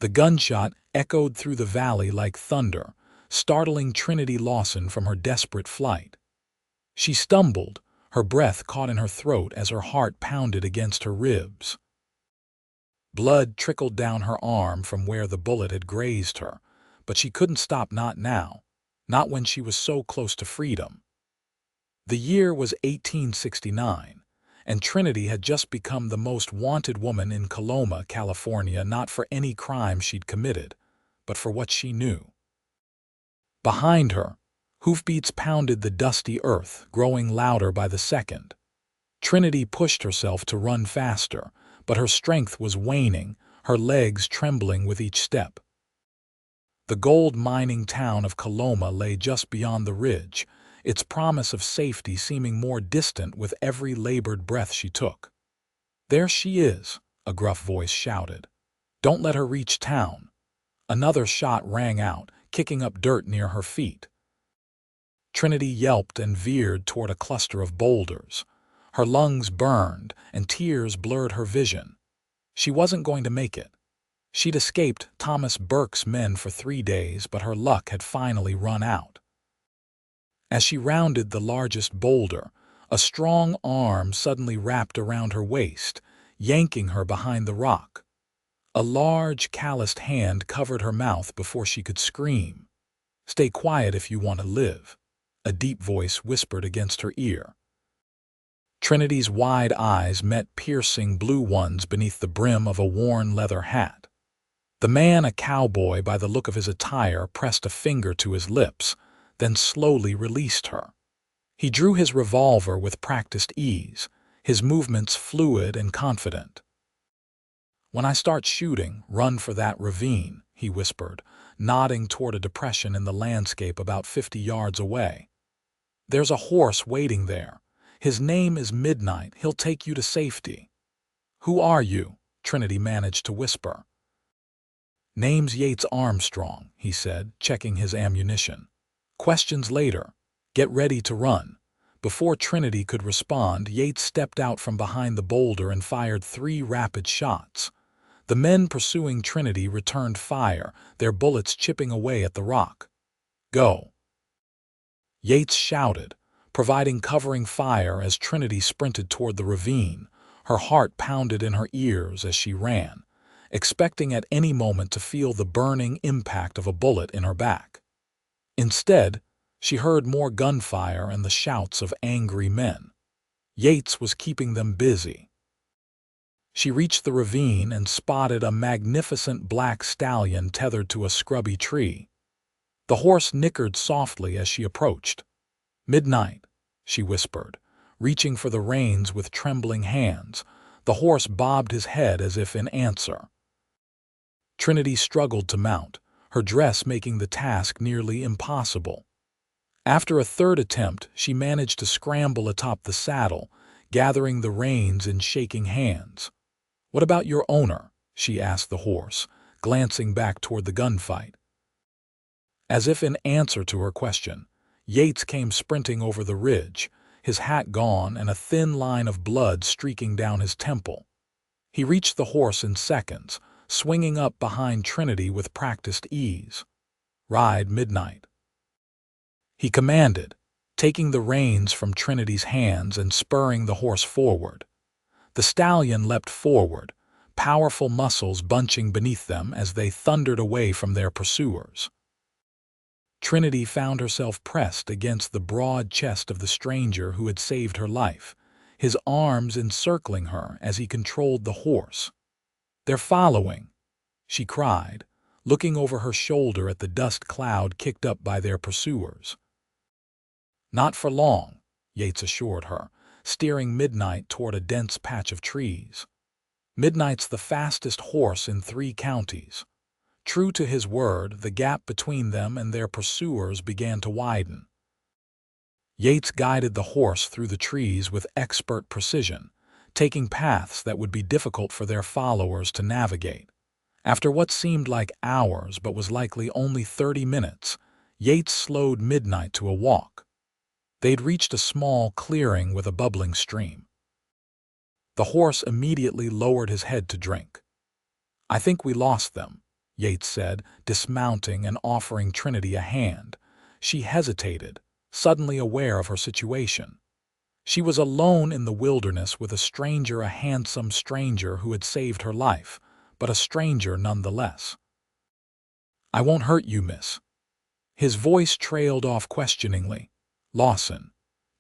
The gunshot echoed through the valley like thunder, startling Trinity Lawson from her desperate flight. She stumbled, her breath caught in her throat as her heart pounded against her ribs. Blood trickled down her arm from where the bullet had grazed her, but she couldn't stop, not now, not when she was so close to freedom. The year was 1869, and Trinity had just become the most wanted woman in Coloma, California, not for any crime she'd committed, but for what she knew. Behind her, hoofbeats pounded the dusty earth, growing louder by the second. Trinity pushed herself to run faster, but her strength was waning, her legs trembling with each step. The gold mining town of Coloma lay just beyond the ridge, its promise of safety seeming more distant with every labored breath she took. "There she is," a gruff voice shouted. "Don't let her reach town." Another shot rang out, kicking up dirt near her feet. Trinity yelped and veered toward a cluster of boulders. Her lungs burned, and tears blurred her vision. She wasn't going to make it. She'd escaped Thomas Burke's men for 3 days, but her luck had finally run out. As she rounded the largest boulder, a strong arm suddenly wrapped around her waist, yanking her behind the rock. A large, calloused hand covered her mouth before she could scream. "Stay quiet if you want to live," a deep voice whispered against her ear. Trinity's wide eyes met piercing blue ones beneath the brim of a worn leather hat. The man, a cowboy by the look of his attire, pressed a finger to his lips, then slowly released her. He drew his revolver with practiced ease, his movements fluid and confident. "When I start shooting, run for that ravine," he whispered, nodding toward a depression in the landscape about 50 yards away. "There's a horse waiting there. His name is Midnight. He'll take you to safety." "Who are you?" Trinity managed to whisper. "Name's Yates Armstrong," he said, checking his ammunition. "Questions later. Get ready to run." Before Trinity could respond, Yates stepped out from behind the boulder and fired 3 rapid shots. The men pursuing Trinity returned fire, their bullets chipping away at the rock. "Go!" Yates shouted, providing covering fire as Trinity sprinted toward the ravine. Her heart pounded in her ears as she ran, expecting at any moment to feel the burning impact of a bullet in her back. Instead, she heard more gunfire and the shouts of angry men. Yates was keeping them busy. She reached the ravine and spotted a magnificent black stallion tethered to a scrubby tree. The horse nickered softly as she approached. "Midnight," she whispered, reaching for the reins with trembling hands. The horse bobbed his head as if in answer. Trinity struggled to mount, her dress making the task nearly impossible. After a third attempt, she managed to scramble atop the saddle, gathering the reins in shaking hands. "What about your owner?" she asked the horse, glancing back toward the gunfight. As if in answer to her question, Yates came sprinting over the ridge, his hat gone and a thin line of blood streaking down his temple. He reached the horse in seconds, swinging up behind Trinity with practiced ease. "Ride, Midnight," he commanded, taking the reins from Trinity's hands and spurring the horse forward. The stallion leapt forward, powerful muscles bunching beneath them as they thundered away from their pursuers. Trinity found herself pressed against the broad chest of the stranger who had saved her life, his arms encircling her as he controlled the horse. "They're following," she cried, looking over her shoulder at the dust cloud kicked up by their pursuers. "Not for long," Yates assured her, steering Midnight toward a dense patch of trees. "Midnight's the fastest horse in 3 counties. True to his word, the gap between them and their pursuers began to widen. Yates guided the horse through the trees with expert precision, taking paths that would be difficult for their followers to navigate. After what seemed like hours but was likely only 30 minutes, Yates slowed Midnight to a walk. They'd reached a small clearing with a bubbling stream. The horse immediately lowered his head to drink. "I think we lost them," Yates said, dismounting and offering Trinity a hand. She hesitated, suddenly aware of her situation. She was alone in the wilderness with a handsome stranger who had saved her life, but a stranger nonetheless. "I won't hurt you, miss." His voice trailed off questioningly. "Lawson.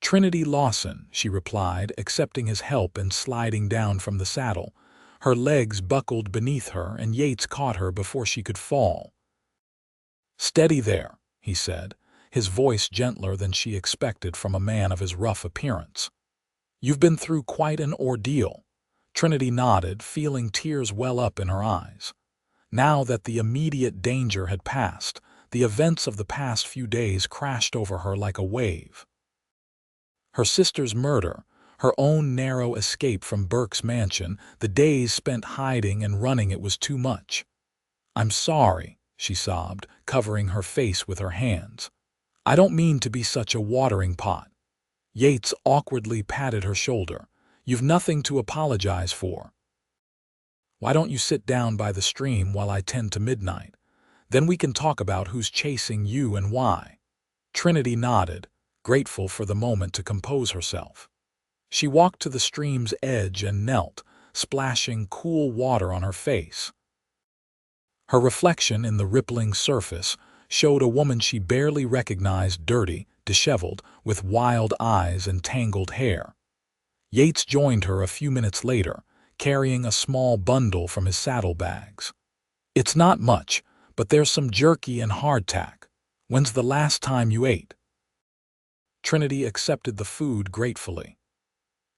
Trinity Lawson," she replied, accepting his help and sliding down from the saddle. Her legs buckled beneath her, and Yates caught her before she could fall. "Steady there," he said, his voice gentler than she expected from a man of his rough appearance. "You've been through quite an ordeal." Trinity nodded, feeling tears well up in her eyes. Now that the immediate danger had passed, the events of the past few days crashed over her like a wave. Her sister's murder, her own narrow escape from Burke's mansion, the days spent hiding and running, it was too much. "I'm sorry," she sobbed, covering her face with her hands. "I don't mean to be such a watering pot." Yates awkwardly patted her shoulder. "You've nothing to apologize for. Why don't you sit down by the stream while I tend to midnight? Then we can talk about who's chasing you and why." Trinity nodded, grateful for the moment to compose herself. She walked to the stream's edge and knelt, splashing cool water on her face. Her reflection in the rippling surface showed a woman she barely recognized, dirty, disheveled, with wild eyes and tangled hair. Yates joined her a few minutes later, carrying a small bundle from his saddlebags. "It's not much, but there's some jerky and hardtack. When's the last time you ate?" Trinity accepted the food gratefully.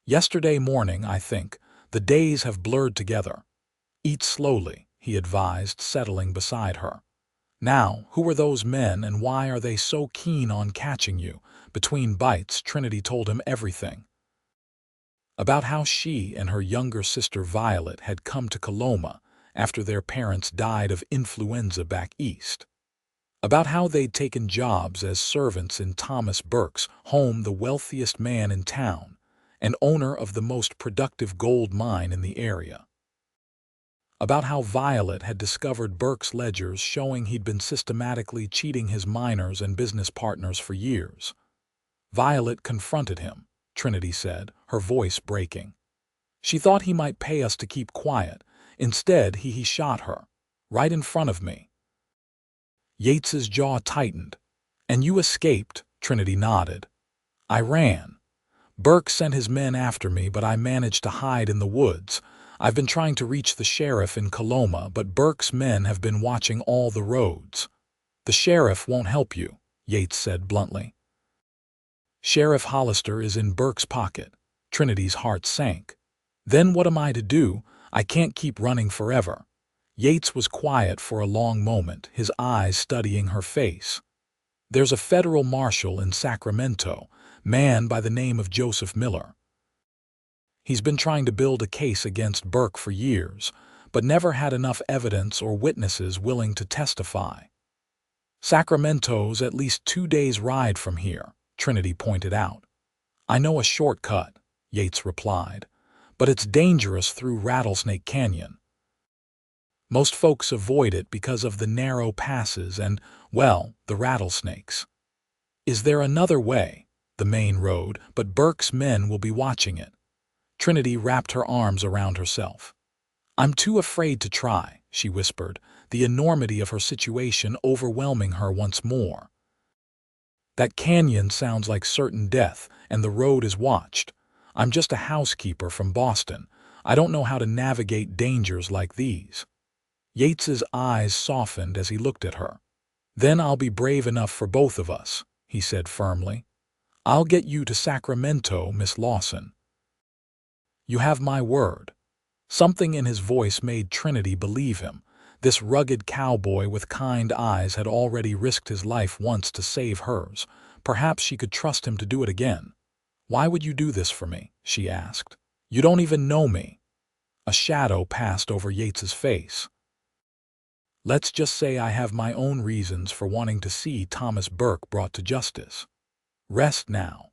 "Yesterday morning, I think. The days have blurred together." "Eat slowly," he advised, settling beside her. "Now, who are those men and why are they so keen on catching you?" Between bites, Trinity told him everything. About how she and her younger sister Violet had come to Coloma after their parents died of influenza back east. About how they'd taken jobs as servants in Thomas Burke's home, the wealthiest man in town, and owner of the most productive gold mine in the area. About how Violet had discovered Burke's ledgers showing he'd been systematically cheating his miners and business partners for years. "Violet confronted him," Trinity said, her voice breaking. "She thought he might pay us to keep quiet. Instead, he shot her, right in front of me." Yates's jaw tightened. "And you escaped?" Trinity nodded. "I ran. Burke sent his men after me, but I managed to hide in the woods. I've been trying to reach the sheriff in Coloma, but Burke's men have been watching all the roads." "The sheriff won't help you," Yates said bluntly. "Sheriff Hollister is in Burke's pocket." Trinity's heart sank. "Then what am I to do? I can't keep running forever." Yates was quiet for a long moment, his eyes studying her face. "There's a federal marshal in Sacramento, man by the name of Joseph Miller. He's been trying to build a case against Burke for years, but never had enough evidence or witnesses willing to testify. Sacramento's at least 2 days' ride from here," Trinity pointed out. "I know a shortcut," Yates replied, "but it's dangerous through Rattlesnake Canyon. Most folks avoid it because of the narrow passes and, well, the rattlesnakes. Is there another way? The main road, but Burke's men will be watching it." Trinity wrapped her arms around herself. "I'm too afraid to try," she whispered, the enormity of her situation overwhelming her once more. "That canyon sounds like certain death, and the road is watched. I'm just a housekeeper from Boston. I don't know how to navigate dangers like these." Yates's eyes softened as he looked at her. "Then I'll be brave enough for both of us," he said firmly. "I'll get you to Sacramento, Miss Lawson." "You have my word." Something in his voice made Trinity believe him. This rugged cowboy with kind eyes had already risked his life once to save hers. Perhaps she could trust him to do it again. "Why would you do this for me?" she asked. "You don't even know me." A shadow passed over Yates's face. "Let's just say I have my own reasons for wanting to see Thomas Burke brought to justice. Rest now.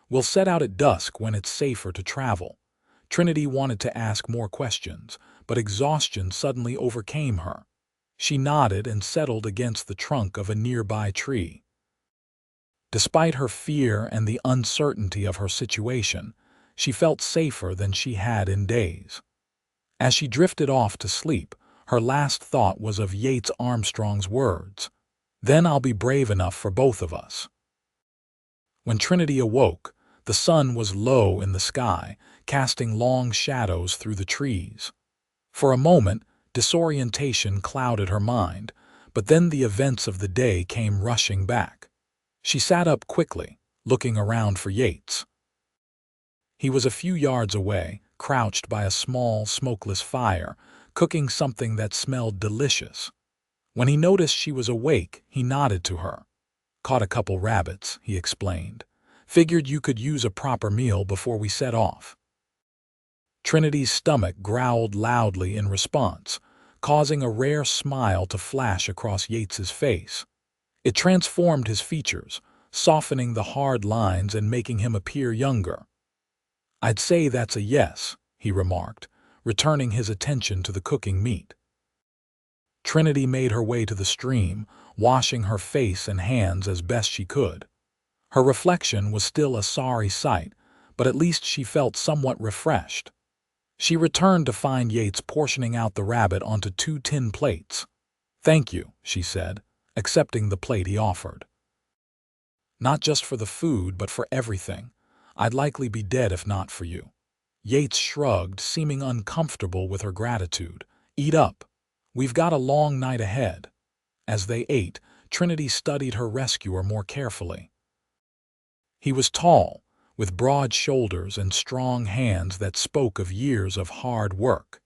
We'll set out at dusk when it's safer to travel." Trinity wanted to ask more questions, but exhaustion suddenly overcame her. She nodded and settled against the trunk of a nearby tree. Despite her fear and the uncertainty of her situation, she felt safer than she had in days. As she drifted off to sleep, her last thought was of Yates Armstrong's words, "Then I'll be brave enough for both of us." When Trinity awoke, the sun was low in the sky, casting long shadows through the trees. For a moment, disorientation clouded her mind, but then the events of the day came rushing back. She sat up quickly, looking around for Yates. He was a few yards away, crouched by a small, smokeless fire, cooking something that smelled delicious. When he noticed she was awake, he nodded to her. "Caught a couple rabbits," he explained. "Figured you could use a proper meal before we set off." Trinity's stomach growled loudly in response, causing a rare smile to flash across Yates's face. It transformed his features, softening the hard lines and making him appear younger. "I'd say that's a yes," he remarked, returning his attention to the cooking meat. Trinity made her way to the stream, washing her face and hands as best she could. Her reflection was still a sorry sight, but at least she felt somewhat refreshed. She returned to find Yates portioning out the rabbit onto 2 tin plates. "Thank you," she said, accepting the plate he offered. "Not just for the food, but for everything. I'd likely be dead if not for you." Yates shrugged, seeming uncomfortable with her gratitude. "Eat up. We've got a long night ahead." As they ate, Trinity studied her rescuer more carefully. He was tall, with broad shoulders and strong hands that spoke of years of hard work.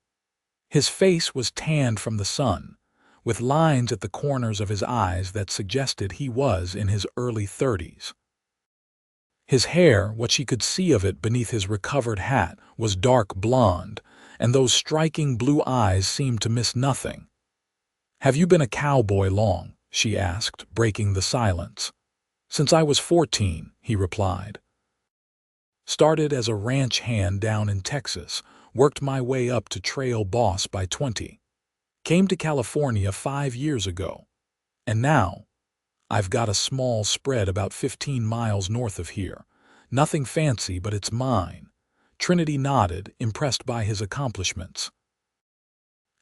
His face was tanned from the sun, with lines at the corners of his eyes that suggested he was in his early 30s. His hair, what she could see of it beneath his recovered hat, was dark blonde, and those striking blue eyes seemed to miss nothing. "Have you been a cowboy long?" she asked, breaking the silence. "Since I was 14, he replied. "Started as a ranch hand down in Texas, worked my way up to trail boss by 20. Came to California 5 years ago. And now, I've got a small spread about 15 miles north of here. Nothing fancy, but it's mine." Trinity nodded, impressed by his accomplishments.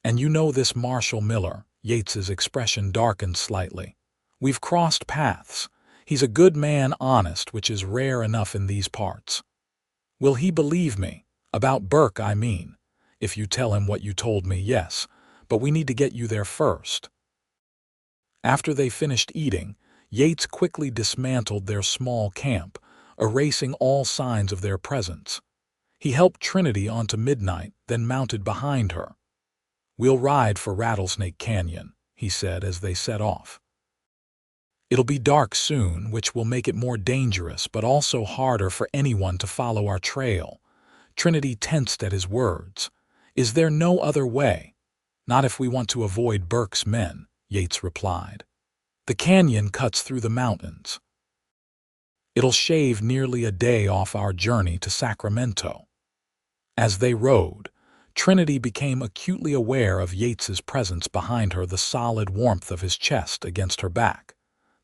"And you know this Marshall Miller?" Yates's expression darkened slightly. "We've crossed paths. He's a good man, honest, which is rare enough in these parts." "Will he believe me? About Burke, I mean. If you tell him what you told me, yes. But we need to get you there first." After they finished eating, Yates quickly dismantled their small camp, erasing all signs of their presence. He helped Trinity onto Midnight, then mounted behind her. "We'll ride for Rattlesnake Canyon," he said as they set off. "It'll be dark soon, which will make it more dangerous, but also harder for anyone to follow our trail." Trinity tensed at his words. "Is there no other way?" "Not if we want to avoid Burke's men," Yates replied. "The canyon cuts through the mountains. It'll shave nearly a day off our journey to Sacramento." As they rode, Trinity became acutely aware of Yates's presence behind her, the solid warmth of his chest against her back,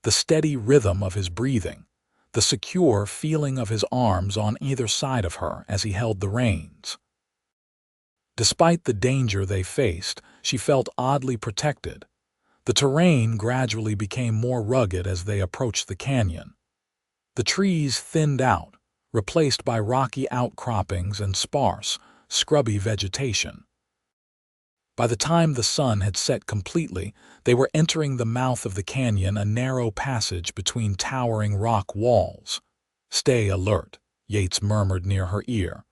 the steady rhythm of his breathing, the secure feeling of his arms on either side of her as he held the reins. Despite the danger they faced, she felt oddly protected. The terrain gradually became more rugged as they approached the canyon. The trees thinned out, replaced by rocky outcroppings and sparse, scrubby vegetation. By the time the sun had set completely, they were entering the mouth of the canyon, a narrow passage between towering rock walls. "Stay alert," Yates murmured near her ear.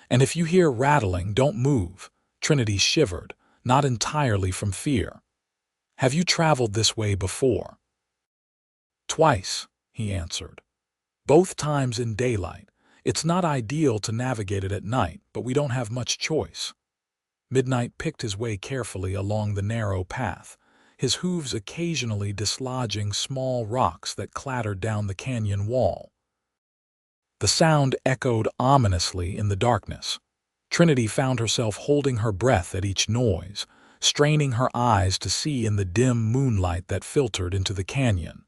"And if you hear rattling, don't move." Trinity shivered, not entirely from fear. "Have you traveled this way before?" "Twice," he answered. "Both times in daylight. It's not ideal to navigate it at night, but we don't have much choice." Midnight picked his way carefully along the narrow path, his hooves occasionally dislodging small rocks that clattered down the canyon wall. The sound echoed ominously in the darkness. Trinity found herself holding her breath at each noise, straining her eyes to see in the dim moonlight that filtered into the canyon.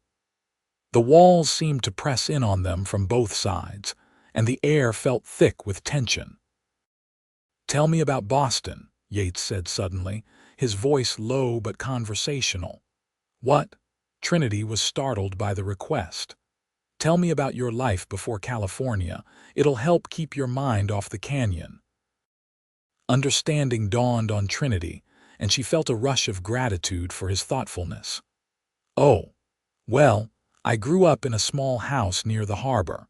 The walls seemed to press in on them from both sides, and the air felt thick with tension. "Tell me about Boston," Yates said suddenly, his voice low but conversational. "What?" Trinity was startled by the request. "Tell me about your life before California. It'll help keep your mind off the canyon." Understanding dawned on Trinity, and she felt a rush of gratitude for his thoughtfulness. "Oh, well, I grew up in a small house near the harbor.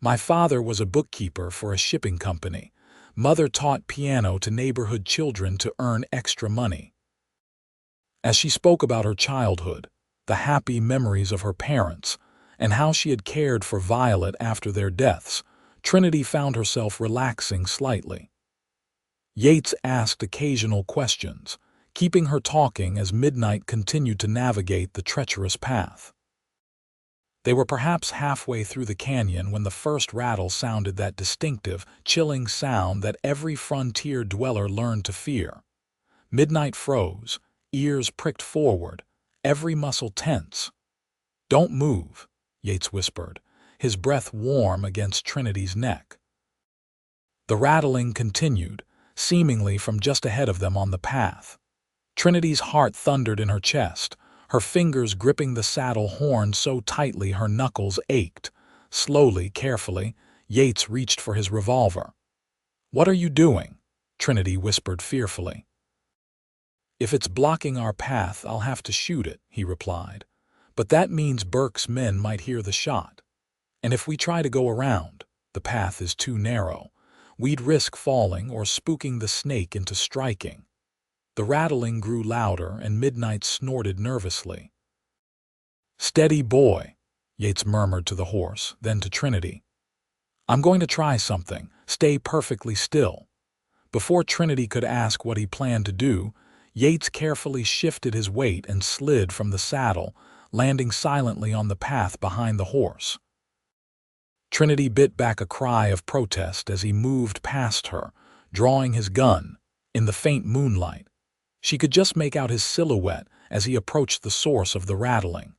My father was a bookkeeper for a shipping company. Mother taught piano to neighborhood children to earn extra money." As she spoke about her childhood, the happy memories of her parents, and how she had cared for Violet after their deaths, Trinity found herself relaxing slightly. Yates asked occasional questions, keeping her talking as midnight continued to navigate the treacherous path. They were perhaps halfway through the canyon when the first rattle sounded, that distinctive, chilling sound that every frontier dweller learned to fear. Midnight froze, ears pricked forward, every muscle tense. "Don't move," Yates whispered, his breath warm against Trinity's neck. The rattling continued, seemingly from just ahead of them on the path. Trinity's heart thundered in her chest, her fingers gripping the saddle horn so tightly her knuckles ached. Slowly, carefully, Yates reached for his revolver. "What are you doing?" Trinity whispered fearfully. "If it's blocking our path, I'll have to shoot it," he replied. "But that means Burke's men might hear the shot. And if we try to go around, the path is too narrow. We'd risk falling or spooking the snake into striking." The rattling grew louder, and Midnight snorted nervously. "Steady, boy," Yates murmured to the horse, then to Trinity. "I'm going to try something. Stay perfectly still." Before Trinity could ask what he planned to do, Yates carefully shifted his weight and slid from the saddle, landing silently on the path behind the horse. Trinity bit back a cry of protest as he moved past her, drawing his gun. In the faint moonlight, she could just make out his silhouette as he approached the source of the rattling.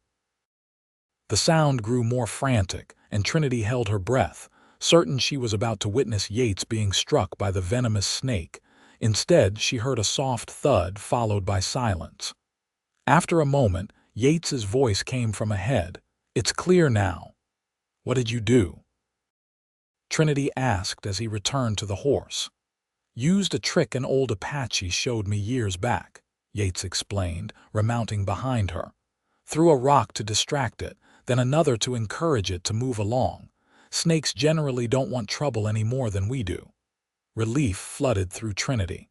The sound grew more frantic, and Trinity held her breath, certain she was about to witness Yates being struck by the venomous snake. Instead, she heard a soft thud followed by silence. After a moment, Yates's voice came from ahead. "It's clear now." "What did you do?" Trinity asked as he returned to the horse. "Used a trick an old Apache showed me years back," Yates explained, remounting behind her. "Threw a rock to distract it, then another to encourage it to move along. Snakes generally don't want trouble any more than we do." Relief flooded through Trinity.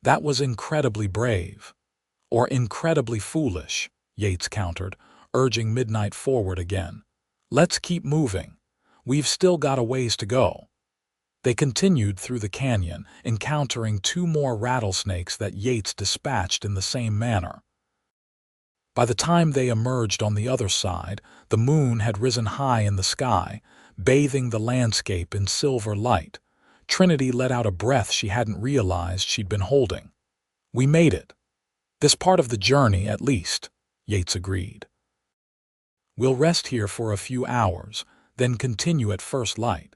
"That was incredibly brave. Or incredibly foolish," Yates countered, urging Midnight forward again. "Let's keep moving. We've still got a ways to go." They continued through the canyon, encountering 2 more rattlesnakes that Yates dispatched in the same manner. By the time they emerged on the other side, the moon had risen high in the sky, bathing the landscape in silver light. Trinity let out a breath she hadn't realized she'd been holding. "We made it. This part of the journey, at least," Yates agreed. "We'll rest here for a few hours, then continue at first light."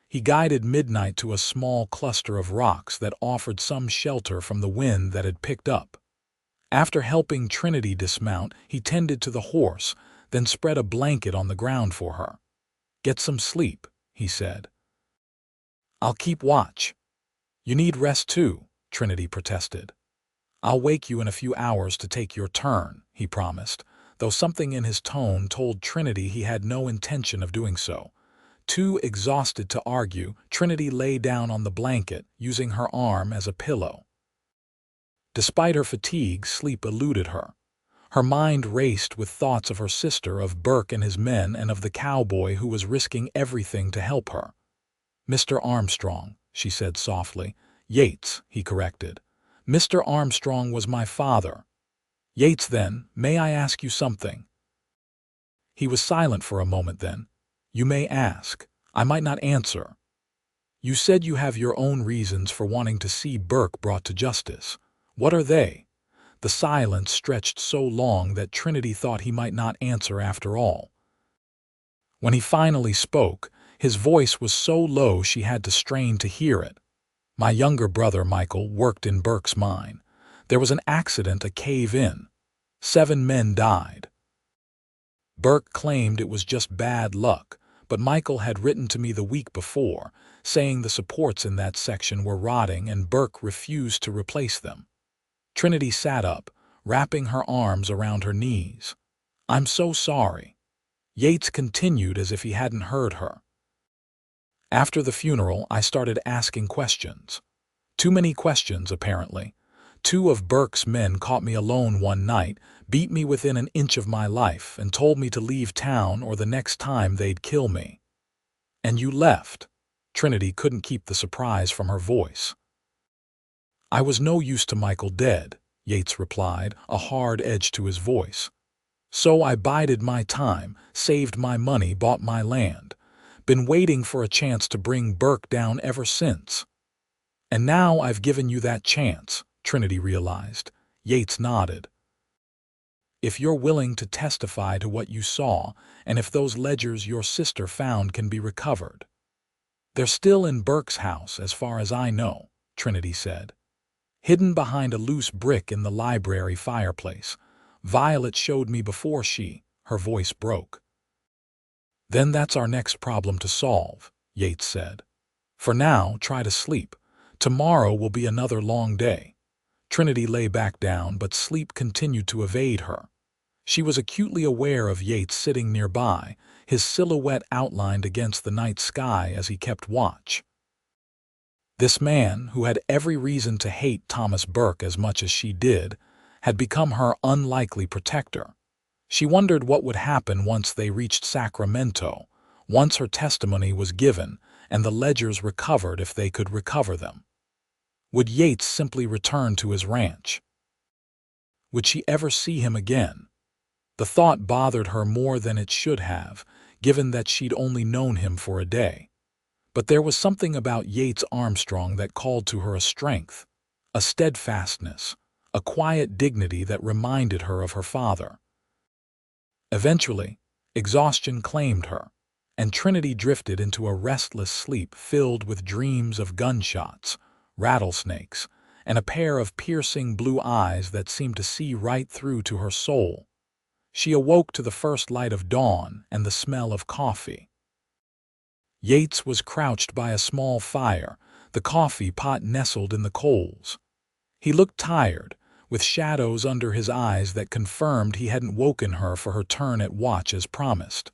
He guided Midnight to a small cluster of rocks that offered some shelter from the wind that had picked up. After helping Trinity dismount, he tended to the horse, then spread a blanket on the ground for her. "Get some sleep," he said. "I'll keep watch." "You need rest too," Trinity protested. "I'll wake you in a few hours to take your turn," he promised, though something in his tone told Trinity he had no intention of doing so. Too exhausted to argue, Trinity lay down on the blanket, using her arm as a pillow. Despite her fatigue, sleep eluded her. Her mind raced with thoughts of her sister, of Burke and his men, and of the cowboy who was risking everything to help her. "Mr. Armstrong," she said softly. "Yates," he corrected. "Mr. Armstrong was my father." "Yates, then, may I ask you something?" He was silent for a moment, then. "You may ask. I might not answer." "You said you have your own reasons for wanting to see Burke brought to justice. What are they? The silence stretched so long that Trinity thought he might not answer after all. When he finally spoke, his voice was so low she had to strain to hear it. My younger brother, Michael, worked in Burke's mine. There was an accident, a cave-in. 7 men died. Burke claimed it was just bad luck, but Michael had written to me the week before, saying the supports in that section were rotting and Burke refused to replace them. Trinity sat up, wrapping her arms around her knees. I'm so sorry. Yates continued as if he hadn't heard her. After the funeral, I started asking questions. Too many questions, apparently. 2 of Burke's men caught me alone one night, beat me within an inch of my life, and told me to leave town or the next time they'd kill me. And you left. Trinity couldn't keep the surprise from her voice. I was no use to Michael dead, Yates replied, a hard edge to his voice. So I bided my time, saved my money, bought my land. Been waiting for a chance to bring Burke down ever since. And now I've given you that chance, Trinity realized. Yates nodded. If you're willing to testify to what you saw, and if those ledgers your sister found can be recovered. They're still in Burke's house, as far as I know, Trinity said. Hidden behind a loose brick in the library fireplace. Violet showed me before her voice broke. Then that's our next problem to solve, Yates said. For now, try to sleep. Tomorrow will be another long day. Trinity lay back down, but sleep continued to evade her. She was acutely aware of Yates sitting nearby, his silhouette outlined against the night sky as he kept watch. This man, who had every reason to hate Thomas Burke as much as she did, had become her unlikely protector. She wondered what would happen once they reached Sacramento, once her testimony was given and the ledgers recovered, if they could recover them. Would Yates simply return to his ranch? Would she ever see him again? The thought bothered her more than it should have, given that she'd only known him for a day. But there was something about Yates Armstrong that called to her a strength, a steadfastness, a quiet dignity that reminded her of her father. Eventually, exhaustion claimed her, and Trinity drifted into a restless sleep filled with dreams of gunshots, rattlesnakes, and a pair of piercing blue eyes that seemed to see right through to her soul. She awoke to the first light of dawn and the smell of coffee. Yates was crouched by a small fire, the coffee pot nestled in the coals. He looked tired, with shadows under his eyes that confirmed he hadn't woken her for her turn at watch as promised.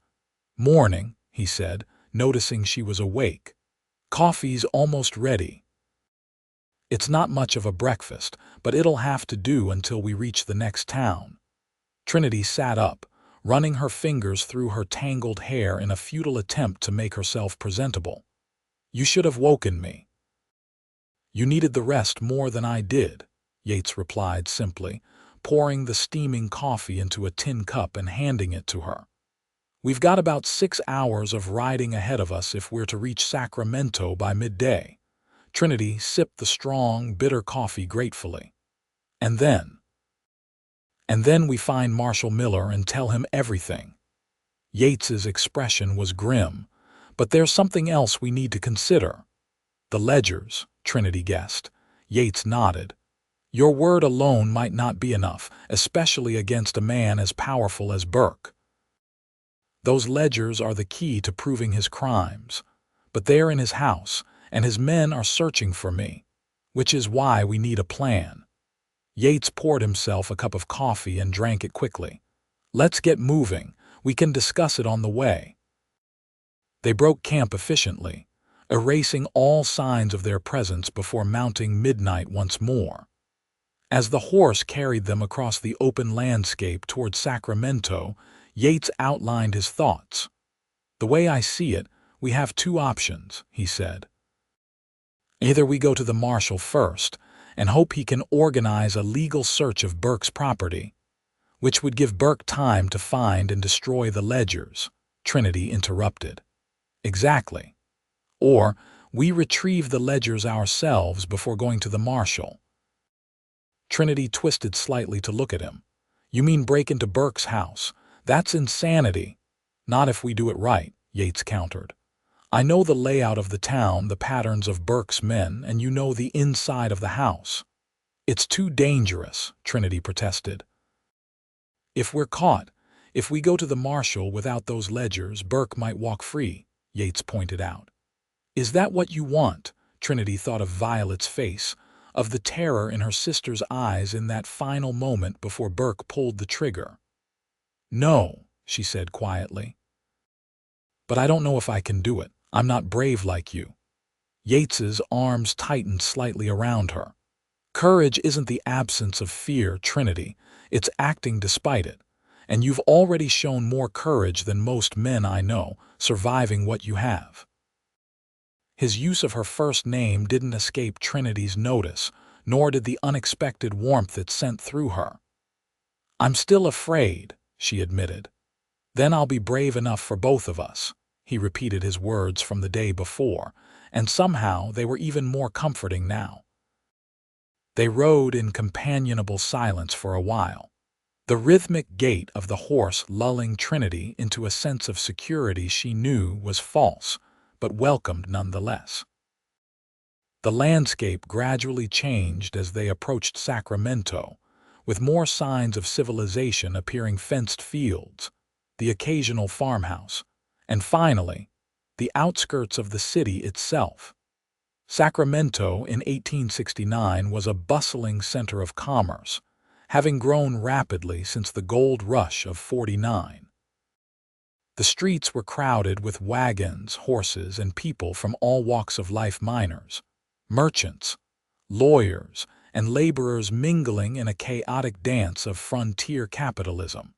"Morning," he said, noticing she was awake. "Coffee's almost ready." "It's not much of a breakfast, but it'll have to do until we reach the next town." Trinity sat up, running her fingers through her tangled hair in a futile attempt to make herself presentable. "You should have woken me." "You needed the rest more than I did," Yates replied simply, pouring the steaming coffee into a tin cup and handing it to her. "We've got about 6 hours of riding ahead of us if we're to reach Sacramento by midday." Trinity sipped the strong, bitter coffee gratefully. And then we find Marshall Miller and tell him everything." Yates's expression was grim. "But there's something else we need to consider." "The ledgers," Trinity guessed. Yates nodded. "Your word alone might not be enough, especially against a man as powerful as Burke. Those ledgers are the key to proving his crimes. But they're in his house, and his men are searching for me, which is why we need a plan." Yates poured himself a cup of coffee and drank it quickly. "Let's get moving. We can discuss it on the way." They broke camp efficiently, erasing all signs of their presence before mounting midnight once more. As the horse carried them across the open landscape toward Sacramento, Yates outlined his thoughts. "The way I see it, we have 2 options," he said. "Either we go to the marshal first and hope he can organize a legal search of Burke's property, which would give Burke time to find and destroy the ledgers," Trinity interrupted. "Exactly. Or we retrieve the ledgers ourselves before going to the marshal." Trinity twisted slightly to look at him. You mean break into Burke's house? That's insanity. Not if we do it right, Yates countered. I know the layout of the town, the patterns of Burke's men, and you know the inside of the house. It's too dangerous, Trinity protested. If we're caught, if we go to the marshal without those ledgers, Burke might walk free, Yates pointed out. Is that what you want? Trinity thought of Violet's face, of the terror in her sister's eyes in that final moment before Burke pulled the trigger. No, she said quietly. But I don't know if I can do it. I'm not brave like you. Yates's arms tightened slightly around her. Courage isn't the absence of fear, Trinity. It's acting despite it. And you've already shown more courage than most men I know, surviving what you have. His use of her first name didn't escape Trinity's notice, nor did the unexpected warmth it sent through her. I'm still afraid, she admitted. Then I'll be brave enough for both of us. He repeated his words from the day before, and somehow they were even more comforting now. They rode in companionable silence for a while, the rhythmic gait of the horse lulling Trinity into a sense of security she knew was false, but welcomed nonetheless. The landscape gradually changed as they approached Sacramento, with more signs of civilization appearing: fenced fields, the occasional farmhouse, and finally, the outskirts of the city itself. Sacramento in 1869 was a bustling center of commerce, having grown rapidly since the gold rush of '49. The streets were crowded with wagons, horses, and people from all walks of life: miners, merchants, lawyers, and laborers mingling in a chaotic dance of frontier capitalism.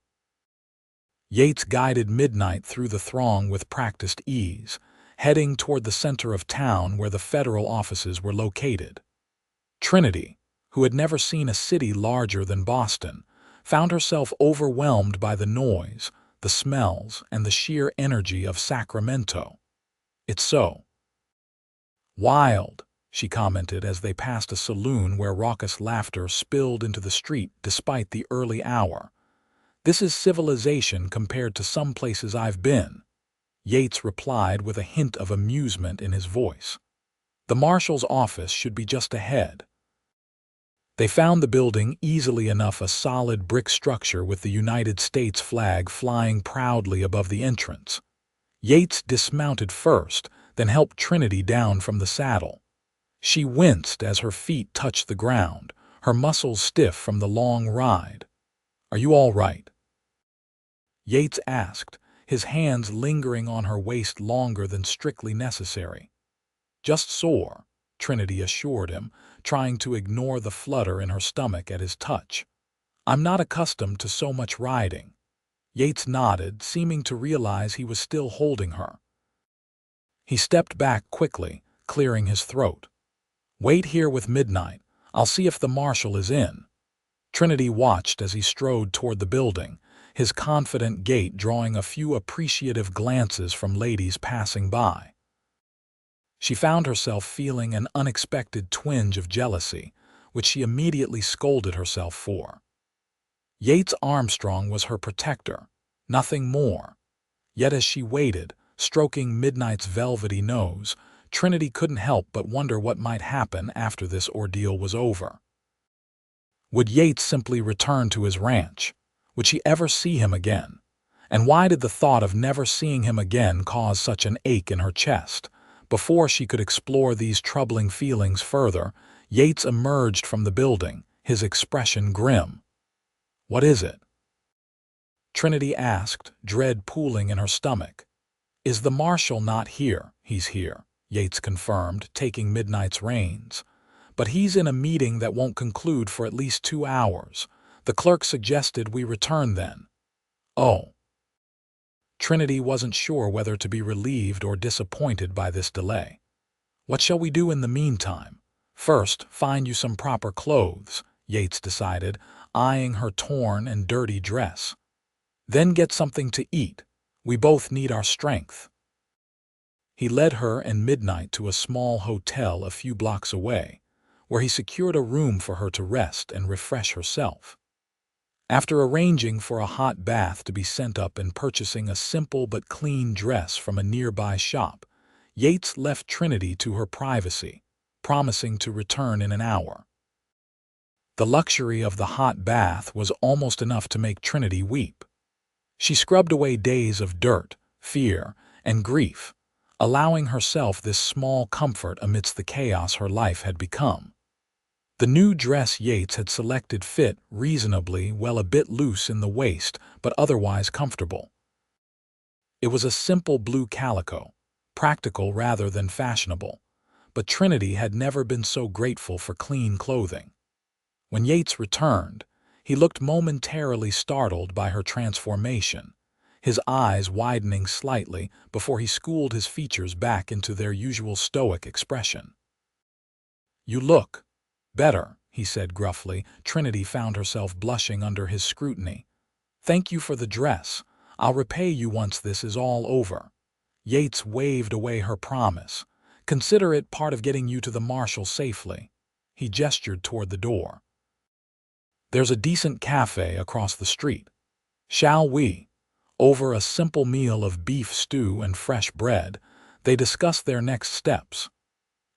Yates guided Midnight through the throng with practiced ease, heading toward the center of town where the federal offices were located. Trinity, who had never seen a city larger than Boston, found herself overwhelmed by the noise, the smells, and the sheer energy of Sacramento. It's so wild, she commented as they passed a saloon where raucous laughter spilled into the street despite the early hour. This is civilization compared to some places I've been, Yates replied with a hint of amusement in his voice. The marshal's office should be just ahead. They found the building easily enough, a solid brick structure with the United States flag flying proudly above the entrance. Yates dismounted first, then helped Trinity down from the saddle. She winced as her feet touched the ground, her muscles stiff from the long ride. Are you all right? Yates asked, his hands lingering on her waist longer than strictly necessary. Just sore, Trinity assured him, trying to ignore the flutter in her stomach at his touch. I'm not accustomed to so much riding. Yates nodded, seeming to realize he was still holding her. He stepped back quickly, clearing his throat. Wait here with Midnight. I'll see if the marshal is in. Trinity watched as he strode toward the building, his confident gait drawing a few appreciative glances from ladies passing by. She found herself feeling an unexpected twinge of jealousy, which she immediately scolded herself for. Yates Armstrong was her protector, nothing more. Yet as she waited, stroking Midnight's velvety nose, Trinity couldn't help but wonder what might happen after this ordeal was over. Would Yates simply return to his ranch? Would she ever see him again? And why did the thought of never seeing him again cause such an ache in her chest? Before she could explore these troubling feelings further, Yates emerged from the building, his expression grim. What is it? Trinity asked, dread pooling in her stomach. Is the marshal not here? He's here, Yates confirmed, taking Midnight's reins. But he's in a meeting that won't conclude for at least 2 hours. The clerk suggested we return then. Oh. Trinity wasn't sure whether to be relieved or disappointed by this delay. What shall we do in the meantime? First, find you some proper clothes, Yates decided, eyeing her torn and dirty dress. Then get something to eat. We both need our strength. He led her and Midnight to a small hotel a few blocks away, where he secured a room for her to rest and refresh herself. After arranging for a hot bath to be sent up and purchasing a simple but clean dress from a nearby shop, Yates left Trinity to her privacy, promising to return in an hour. The luxury of the hot bath was almost enough to make Trinity weep. She scrubbed away days of dirt, fear, and grief, allowing herself this small comfort amidst the chaos her life had become. The new dress Yates had selected fit reasonably well, a bit loose in the waist, but otherwise comfortable. It was a simple blue calico, practical rather than fashionable, but Trinity had never been so grateful for clean clothing. When Yates returned, he looked momentarily startled by her transformation, his eyes widening slightly before he schooled his features back into their usual stoic expression. "You look better," he said gruffly. Trinity found herself blushing under his scrutiny. "Thank you for the dress. I'll repay you once this is all over." Yates waved away her promise. "Consider it part of getting you to the marshal safely." He gestured toward the door. "There's a decent cafe across the street. Shall we?" Over a simple meal of beef stew and fresh bread, they discussed their next steps.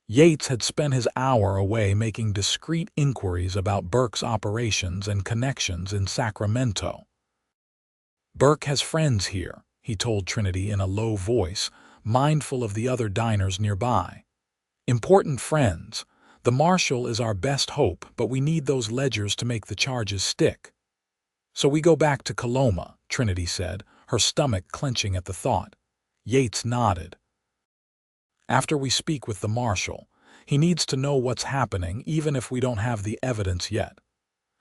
Yates had spent his hour away making discreet inquiries about Burke's operations and connections in Sacramento. "Burke has friends here," he told Trinity in a low voice, mindful of the other diners nearby. "Important friends. The marshal is our best hope, but we need those ledgers to make the charges stick." "So we go back to Coloma," Trinity said, her stomach clenching at the thought. Yates nodded. "After we speak with the marshal, he needs to know what's happening even if we don't have the evidence yet.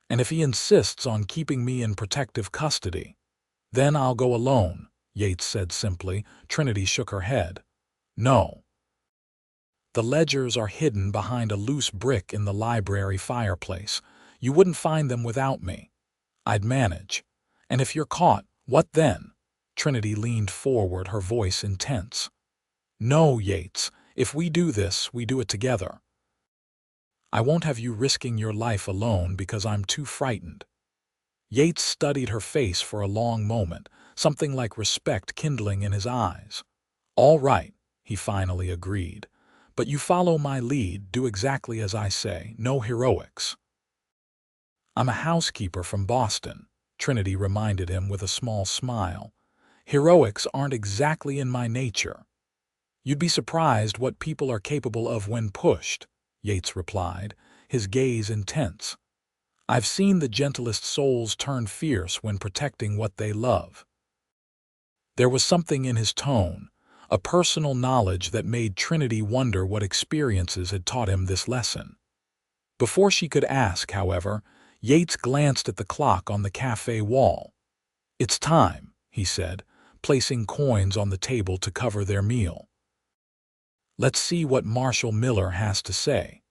And if he insists on keeping me in protective custody, then I'll go alone," Yates said simply. Trinity shook her head. "No. The ledgers are hidden behind a loose brick in the library fireplace. You wouldn't find them without me. I'd manage. And if you're caught, what then?" Trinity leaned forward, her voice intense. "No, Yates. If we do this, we do it together. I won't have you risking your life alone because I'm too frightened." Yates studied her face for a long moment, something like respect kindling in his eyes. "All right," he finally agreed. "But you follow my lead, do exactly as I say, no heroics." "I'm a housekeeper from Boston," Trinity reminded him with a small smile. "Heroics aren't exactly in my nature." "You'd be surprised what people are capable of when pushed," Yates replied, his gaze intense. "I've seen the gentlest souls turn fierce when protecting what they love." There was something in his tone, a personal knowledge that made Trinity wonder what experiences had taught him this lesson. Before she could ask, however, Yates glanced at the clock on the cafe wall. "It's time," he said, placing coins on the table to cover their meal. "Let's see what Marshal Miller has to say."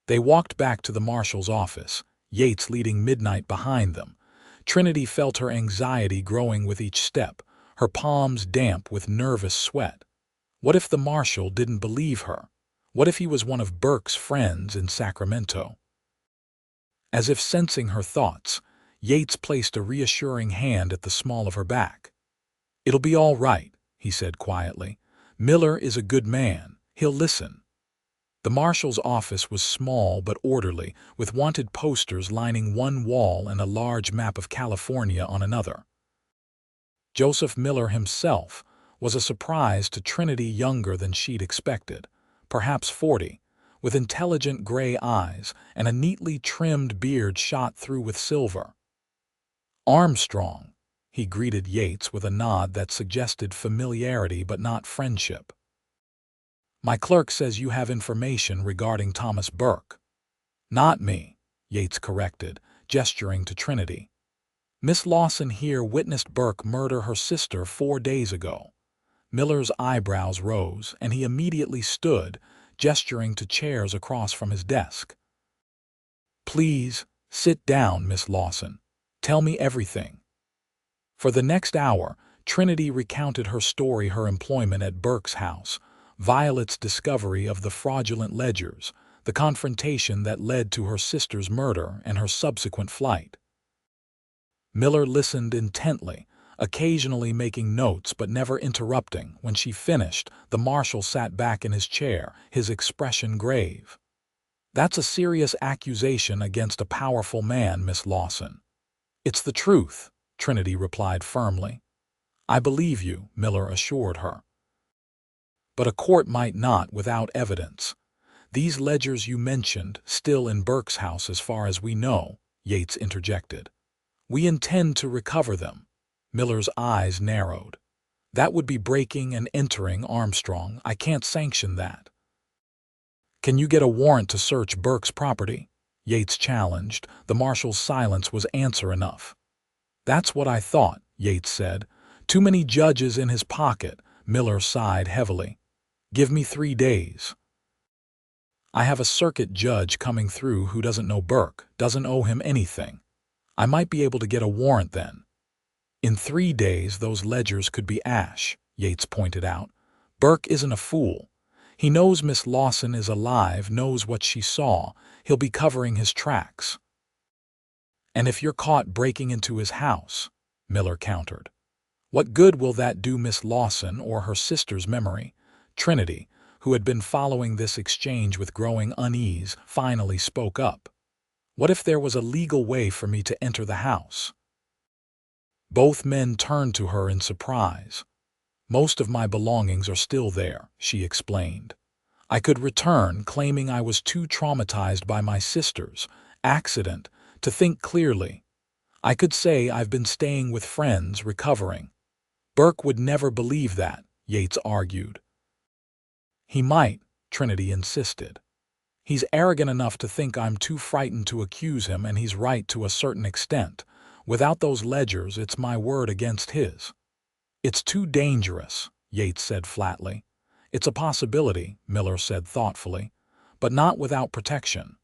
They walked back to the marshal's office, Yates leading Midnight behind them. Trinity felt her anxiety growing with each step, her palms damp with nervous sweat. What if the marshal didn't believe her? What if he was one of Burke's friends in Sacramento? As if sensing her thoughts, Yates placed a reassuring hand at the small of her back. "It'll be all right," he said quietly. "Miller is a good man. He'll listen." The marshal's office was small but orderly, with wanted posters lining one wall and a large map of California on another. Joseph Miller himself was a surprise to Trinity, younger than she'd expected, perhaps 40, with intelligent gray eyes and a neatly trimmed beard shot through with silver. "Armstrong," he greeted Yates with a nod that suggested familiarity but not friendship. "My clerk says you have information regarding Thomas Burke." "Not me," Yates corrected, gesturing to Trinity. "Miss Lawson here witnessed Burke murder her sister 4 days ago." Miller's eyebrows rose, and he immediately stood, gesturing to chairs across from his desk. "Please, sit down, Miss Lawson. Tell me everything." For the next hour, Trinity recounted her story, her employment at Burke's house, Violet's discovery of the fraudulent ledgers, the confrontation that led to her sister's murder and her subsequent flight. Miller listened intently, occasionally making notes but never interrupting. When she finished, the marshal sat back in his chair, his expression grave. "That's a serious accusation against a powerful man, Miss Lawson." "It's the truth," Trinity replied firmly. "I believe you," Miller assured her. "But a court might not without evidence. These ledgers you mentioned, still in Burke's house as far as we know," Yates interjected. "We intend to recover them." Miller's eyes narrowed. "That would be breaking and entering, Armstrong. I can't sanction that." "Can you get a warrant to search Burke's property?" Yates challenged. The marshal's silence was answer enough. "That's what I thought," Yates said. "Too many judges in his pocket." Miller sighed heavily. "Give me 3 days. I have a circuit judge coming through who doesn't know Burke, doesn't owe him anything. I might be able to get a warrant then." "In 3 days those ledgers could be ash," Yates pointed out. "Burke isn't a fool. He knows Miss Lawson is alive, knows what she saw. He'll be covering his tracks." "And if you're caught breaking into his house," Miller countered, "what good will that do Miss Lawson or her sister's memory?" Trinity, who had been following this exchange with growing unease, finally spoke up. "What if there was a legal way for me to enter the house?" Both men turned to her in surprise. "Most of my belongings are still there," she explained. "I could return, claiming I was too traumatized by my sister's accident to think clearly. I could say I've been staying with friends, recovering." "Burke would never believe that," Yates argued. "He might," Trinity insisted. "He's arrogant enough to think I'm too frightened to accuse him, and he's right to a certain extent. Without those ledgers, it's my word against his." "It's too dangerous," Yates said flatly. "It's a possibility," Miller said thoughtfully, "but not without protection."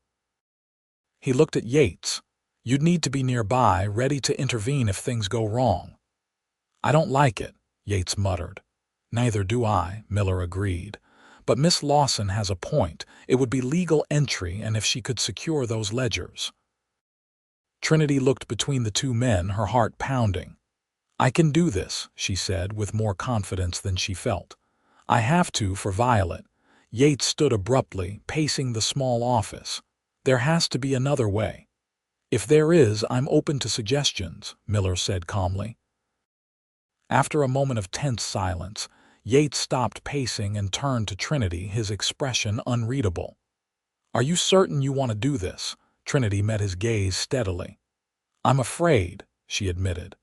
He looked at Yates. "You'd need to be nearby, ready to intervene if things go wrong." "I don't like it," Yates muttered. "Neither do I," Miller agreed. "But Miss Lawson has a point. It would be legal entry, and if she could secure those ledgers." Trinity looked between the two men, her heart pounding. "I can do this," she said, with more confidence than she felt. "I have to for Violet." Yates stood abruptly, pacing the small office. "There has to be another way." "If there is, I'm open to suggestions," Miller said calmly. After a moment of tense silence, Yates stopped pacing and turned to Trinity, his expression unreadable. "Are you certain you want to do this?" Trinity met his gaze steadily. "I'm afraid," she admitted.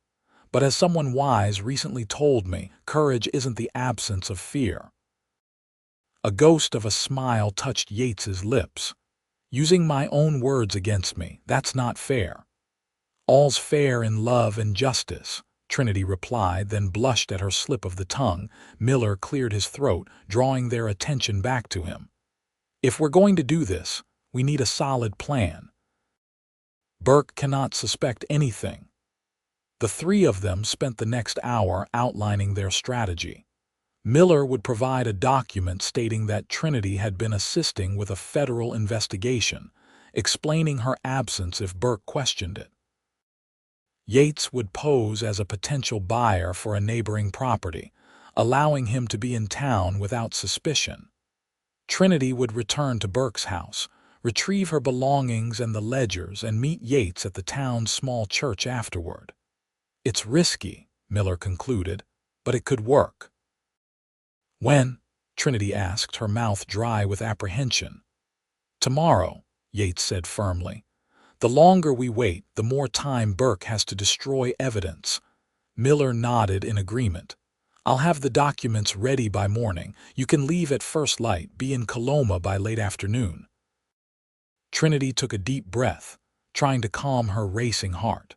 "But as someone wise recently told me, courage isn't the absence of fear." A ghost of a smile touched Yates's lips. "Using my own words against me, that's not fair." "All's fair in love and justice," Trinity replied, then blushed at her slip of the tongue. Miller cleared his throat, drawing their attention back to him. "If we're going to do this, we need a solid plan. Burke cannot suspect anything." The three of them spent the next hour outlining their strategy. Miller would provide a document stating that Trinity had been assisting with a federal investigation, explaining her absence if Burke questioned it. Yates would pose as a potential buyer for a neighboring property, allowing him to be in town without suspicion. Trinity would return to Burke's house, retrieve her belongings and the ledgers, and meet Yates at the town's small church afterward. "It's risky," Miller concluded, "but it could work." "When?" Trinity asked, her mouth dry with apprehension. "Tomorrow," Yates said firmly. "The longer we wait, the more time Burke has to destroy evidence." Miller nodded in agreement. "I'll have the documents ready by morning. You can leave at first light, be in Coloma by late afternoon." Trinity took a deep breath, trying to calm her racing heart.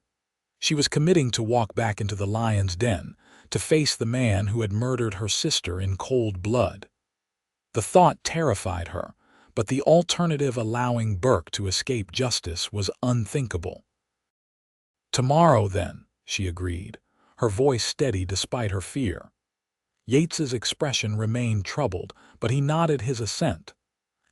She was committing to walk back into the lion's den, to face the man who had murdered her sister in cold blood. The thought terrified her, but the alternative, allowing Burke to escape justice, was unthinkable. "Tomorrow, then," she agreed, her voice steady despite her fear. Yates's expression remained troubled, but he nodded his assent.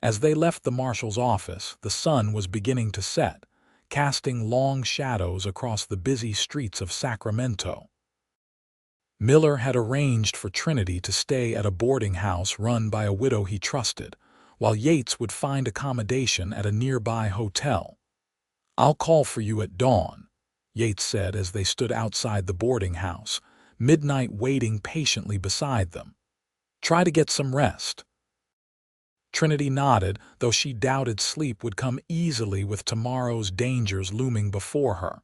As they left the marshal's office, the sun was beginning to set, casting long shadows across the busy streets of Sacramento. Miller had arranged for Trinity to stay at a boarding house run by a widow he trusted, while Yates would find accommodation at a nearby hotel. "I'll call for you at dawn," Yates said as they stood outside the boarding house, midnight waiting patiently beside them. "Try to get some rest." Trinity nodded, though she doubted sleep would come easily with tomorrow's dangers looming before her.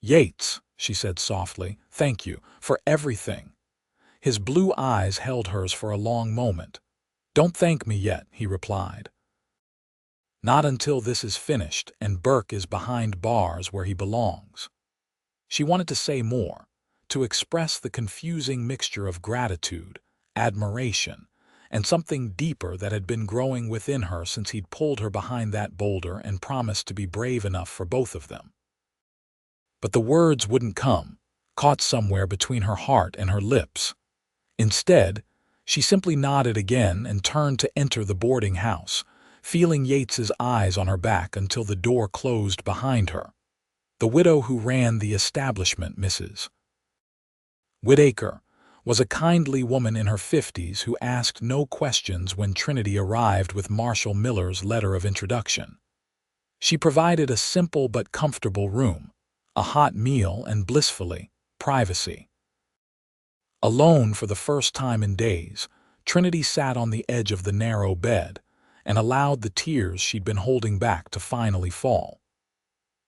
"Yates," she said softly, "thank you for everything." His blue eyes held hers for a long moment. "Don't thank me yet," he replied. "Not until this is finished and Burke is behind bars where he belongs." She wanted to say more, to express the confusing mixture of gratitude, admiration, and something deeper that had been growing within her since he'd pulled her behind that boulder and promised to be brave enough for both of them. But the words wouldn't come, caught somewhere between her heart and her lips. Instead, she simply nodded again and turned to enter the boarding house, feeling Yates's eyes on her back until the door closed behind her. The widow who ran the establishment, Mrs. Whitaker, was a kindly woman in her 50s who asked no questions when Trinity arrived with Marshal Miller's letter of introduction. She provided a simple but comfortable room, a hot meal, and blissfully, privacy. Alone for the first time in days, Trinity sat on the edge of the narrow bed and allowed the tears she'd been holding back to finally fall.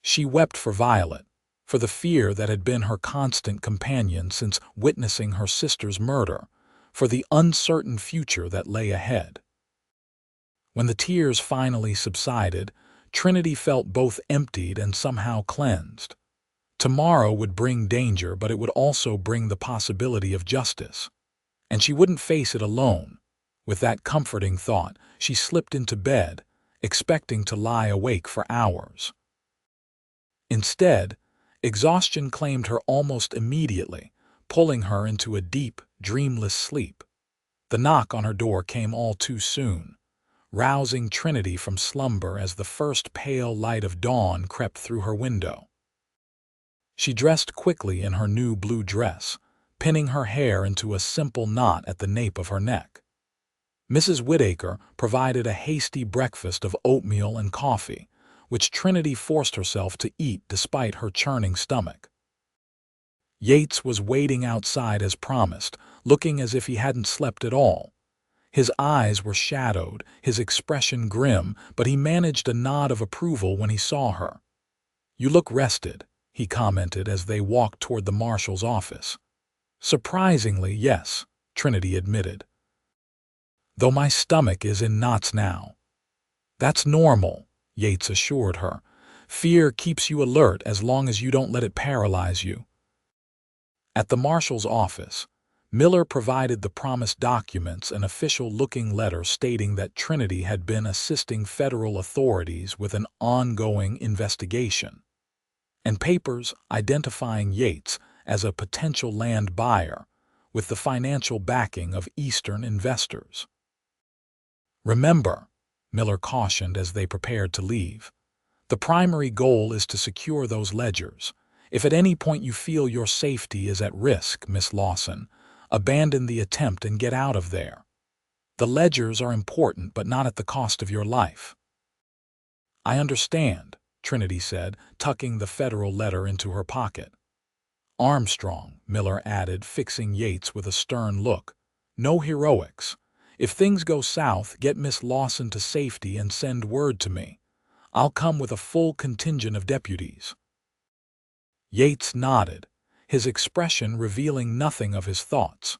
She wept for Violet, for the fear that had been her constant companion since witnessing her sister's murder, for the uncertain future that lay ahead. When the tears finally subsided, Trinity felt both emptied and somehow cleansed. Tomorrow would bring danger, but it would also bring the possibility of justice. And she wouldn't face it alone. With that comforting thought, she slipped into bed, expecting to lie awake for hours. Instead, exhaustion claimed her almost immediately, pulling her into a deep, dreamless sleep. The knock on her door came all too soon, rousing Trinity from slumber as the first pale light of dawn crept through her window. She dressed quickly in her new blue dress, pinning her hair into a simple knot at the nape of her neck. Mrs. Whitaker provided a hasty breakfast of oatmeal and coffee, which Trinity forced herself to eat despite her churning stomach. Yates was waiting outside as promised, looking as if he hadn't slept at all. His eyes were shadowed, his expression grim, but he managed a nod of approval when he saw her. "You look rested," he commented as they walked toward the marshal's office. "Surprisingly, yes," Trinity admitted. "Though my stomach is in knots now." "That's normal," Yates assured her. "Fear keeps you alert as long as you don't let it paralyze you." At the marshal's office, Miller provided the promised documents, an official-looking letter stating that Trinity had been assisting federal authorities with an ongoing investigation, and papers identifying Yates as a potential land buyer with the financial backing of Eastern investors. "Remember," Miller cautioned as they prepared to leave, "the primary goal is to secure those ledgers. If at any point you feel your safety is at risk, Miss Lawson, abandon the attempt and get out of there. The ledgers are important, but not at the cost of your life." "I understand," Trinity said, tucking the federal letter into her pocket. "Armstrong," Miller added, fixing Yates with a stern look. "No heroics. If things go south, get Miss Lawson to safety and send word to me. I'll come with a full contingent of deputies." Yates nodded, his expression revealing nothing of his thoughts.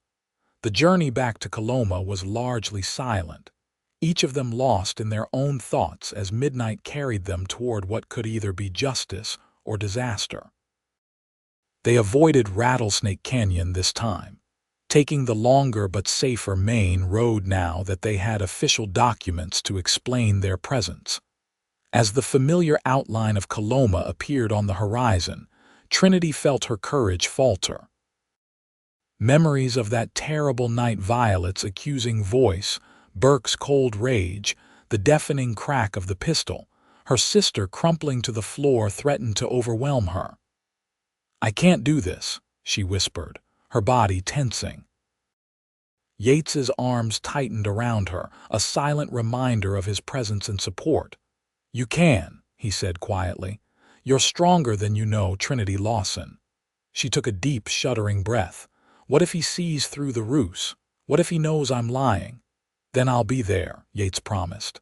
The journey back to Coloma was largely silent, each of them lost in their own thoughts as midnight carried them toward what could either be justice or disaster. They avoided Rattlesnake Canyon this time, taking the longer but safer main road now that they had official documents to explain their presence. As the familiar outline of Coloma appeared on the horizon, Trinity felt her courage falter. Memories of that terrible night, Violet's accusing voice, Burke's cold rage, the deafening crack of the pistol. Her sister, crumpling to the floor, threatened to overwhelm her. "I can't do this," she whispered, her body tensing. Yates's arms tightened around her, a silent reminder of his presence and support. "You can," he said quietly. "You're stronger than you know, Trinity Lawson." She took a deep, shuddering breath. What if he sees through the ruse? What if he knows I'm lying? "Then I'll be there," Yates promised.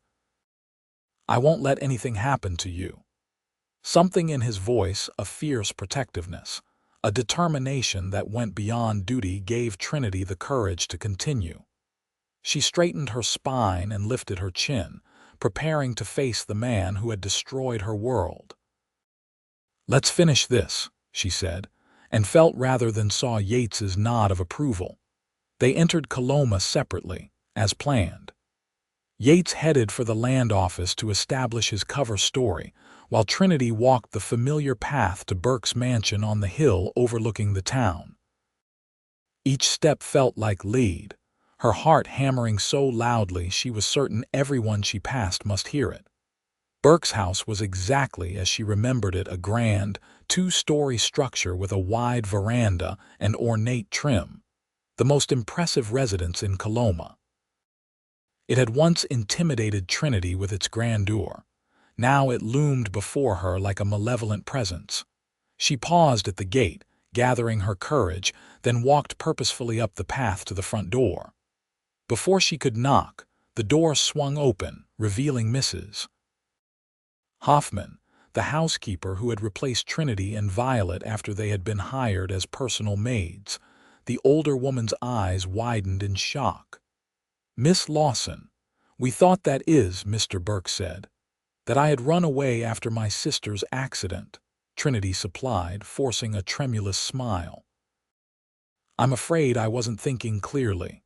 "I won't let anything happen to you." Something in his voice, a fierce protectiveness, a determination that went beyond duty, gave Trinity the courage to continue. She straightened her spine and lifted her chin, preparing to face the man who had destroyed her world. "Let's finish this," she said, and felt rather than saw Yates's nod of approval. They entered Coloma separately, as planned. Yates headed for the land office to establish his cover story, while Trinity walked the familiar path to Burke's mansion on the hill overlooking the town. Each step felt like lead, her heart hammering so loudly she was certain everyone she passed must hear it. Burke's house was exactly as she remembered it, a grand, two-story structure with a wide veranda and ornate trim, the most impressive residence in Coloma. It had once intimidated Trinity with its grandeur. Now it loomed before her like a malevolent presence. She paused at the gate, gathering her courage, then walked purposefully up the path to the front door. Before she could knock, the door swung open, revealing Mrs. Hoffman, the housekeeper who had replaced Trinity and Violet after they had been hired as personal maids. The older woman's eyes widened in shock. "Miss Lawson, we thought that is," Mr. Burke said. "That I had run away after my sister's accident," Trinity supplied, forcing a tremulous smile. "I'm afraid I wasn't thinking clearly.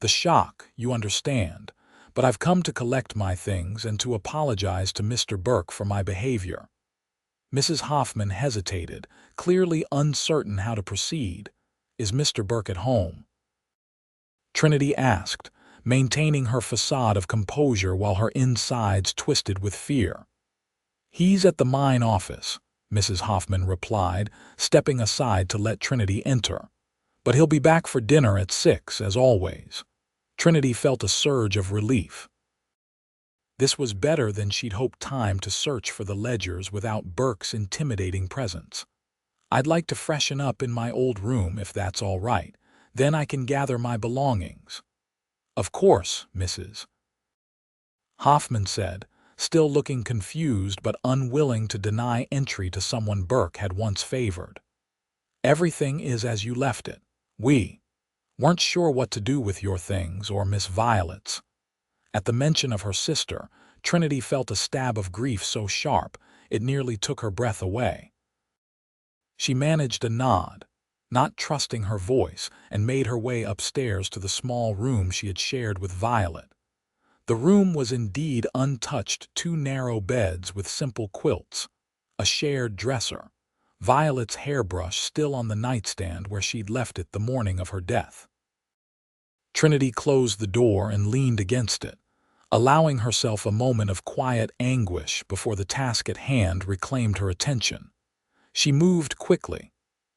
The shock, you understand, but I've come to collect my things and to apologize to Mr. Burke for my behavior." Mrs. Hoffman hesitated, clearly uncertain how to proceed. "Is Mr. Burke at home?" Trinity asked, maintaining her facade of composure while her insides twisted with fear. "He's at the mine office," Mrs. Hoffman replied, stepping aside to let Trinity enter. "But he'll be back for dinner at 6, as always." Trinity felt a surge of relief. This was better than she'd hoped. Time to search for the ledgers without Burke's intimidating presence. "I'd like to freshen up in my old room, if that's all right. Then I can gather my belongings." "Of course, Mrs. Hoffman said, still looking confused but unwilling to deny entry to someone Burke had once favored. "Everything is as you left it. We weren't sure what to do with your things or Miss Violet's." At the mention of her sister, Trinity felt a stab of grief so sharp it nearly took her breath away. She managed a nod, not trusting her voice, and made her way upstairs to the small room she had shared with Violet. The room was indeed untouched, 2 narrow beds with simple quilts, a shared dresser, Violet's hairbrush still on the nightstand where she'd left it the morning of her death. Trinity closed the door and leaned against it, allowing herself a moment of quiet anguish before the task at hand reclaimed her attention. She moved quickly,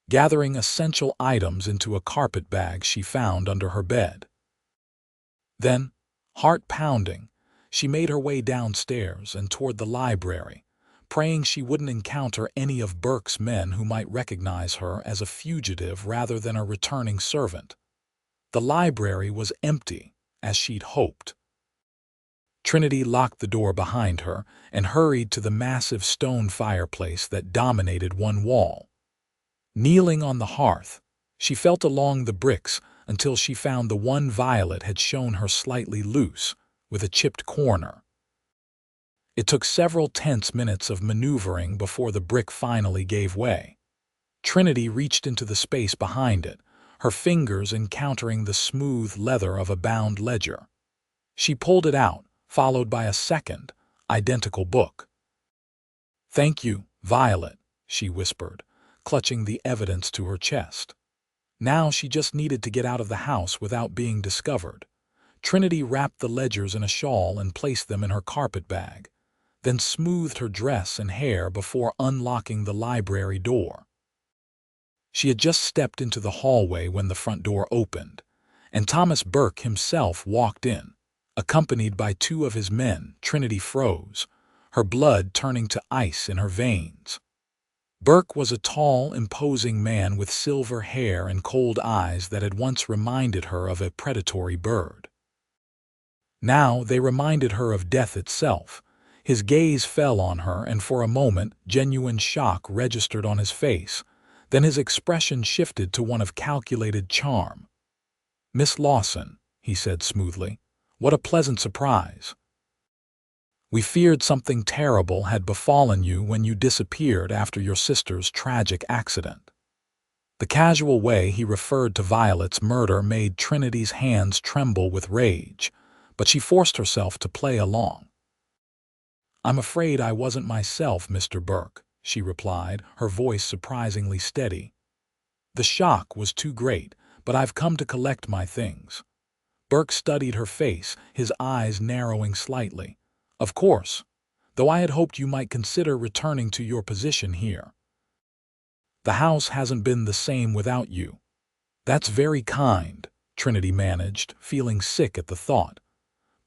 gathering essential items into a carpet bag she found under her bed. Then, heart pounding, she made her way downstairs and toward the library, praying she wouldn't encounter any of Burke's men who might recognize her as a fugitive rather than a returning servant. The library was empty, as she'd hoped. Trinity locked the door behind her and hurried to the massive stone fireplace that dominated one wall. Kneeling on the hearth, she felt along the bricks until she found the one Violet had shown her slightly loose, with a chipped corner. It took several tense minutes of maneuvering before the brick finally gave way. Trinity reached into the space behind it, her fingers encountering the smooth leather of a bound ledger. She pulled it out, followed by a second, identical book. "Thank you, Violet," she whispered, clutching the evidence to her chest. Now she just needed to get out of the house without being discovered. Trinity wrapped the ledgers in a shawl and placed them in her carpet bag, then smoothed her dress and hair before unlocking the library door. She had just stepped into the hallway when the front door opened, and Thomas Burke himself walked in, accompanied by two of his men. Trinity froze, her blood turning to ice in her veins. Burke was a tall, imposing man with silver hair and cold eyes that had once reminded her of a predatory bird. Now they reminded her of death itself. His gaze fell on her, and for a moment genuine shock registered on his face. Then his expression shifted to one of calculated charm. "Miss Lawson," he said smoothly, "what a pleasant surprise. We feared something terrible had befallen you when you disappeared after your sister's tragic accident." The casual way he referred to Violet's murder made Trinity's hands tremble with rage, but she forced herself to play along. "I'm afraid I wasn't myself, Mr. Burke," she replied, her voice surprisingly steady. "The shock was too great, but I've come to collect my things." Burke studied her face, his eyes narrowing slightly. "Of course, though I had hoped you might consider returning to your position here. The house hasn't been the same without you." "That's very kind," Trinity managed, feeling sick at the thought.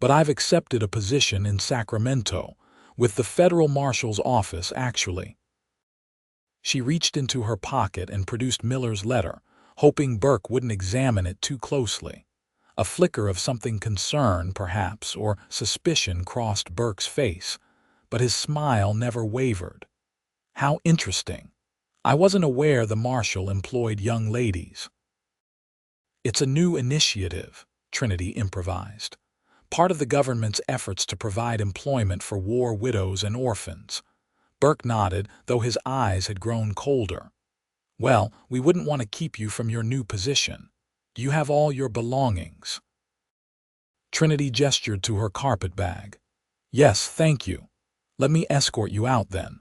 "But I've accepted a position in Sacramento, with the federal marshal's office, actually." She reached into her pocket and produced Miller's letter, hoping Burke wouldn't examine it too closely. A flicker of something concern, perhaps, or suspicion crossed Burke's face, but his smile never wavered. "How interesting. I wasn't aware the marshal employed young ladies." "It's a new initiative," Trinity improvised. "Part of the government's efforts to provide employment for war widows and orphans." Burke nodded, though his eyes had grown colder. "Well, we wouldn't want to keep you from your new position. Do you have all your belongings?" Trinity gestured to her carpet bag. "Yes, thank you. Let me escort you out then."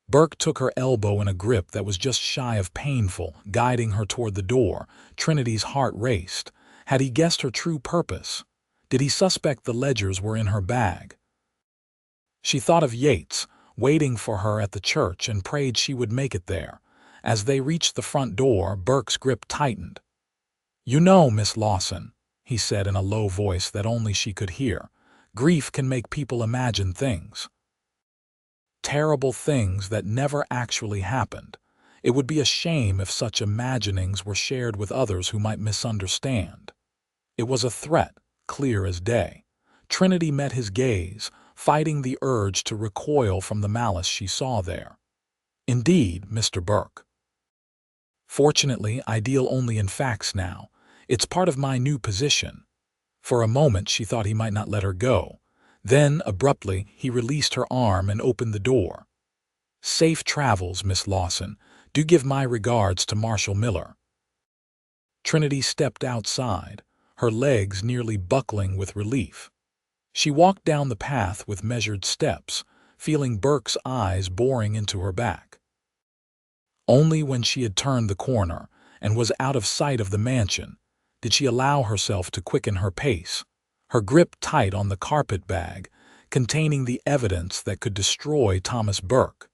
Burke took her elbow in a grip that was just shy of painful, guiding her toward the door. Trinity's heart raced. Had he guessed her true purpose? Did he suspect the ledgers were in her bag? She thought of Yates, waiting for her at the church, and prayed she would make it there. As they reached the front door, Burke's grip tightened. "You know, Miss Lawson," he said in a low voice that only she could hear, "grief can make people imagine things. Terrible things that never actually happened. It would be a shame if such imaginings were shared with others who might misunderstand." It was a threat, clear as day. Trinity met his gaze, fighting the urge to recoil from the malice she saw there. "Indeed, Mr. Burke. Fortunately, I deal only in facts now. It's part of my new position." For a moment she thought he might not let her go. Then, abruptly, he released her arm and opened the door. "Safe travels, Miss Lawson. Do give my regards to Marshal Miller." Trinity stepped outside, her legs nearly buckling with relief. She walked down the path with measured steps, feeling Burke's eyes boring into her back. Only when she had turned the corner and was out of sight of the mansion did she allow herself to quicken her pace, her grip tight on the carpet bag containing the evidence that could destroy Thomas Burke.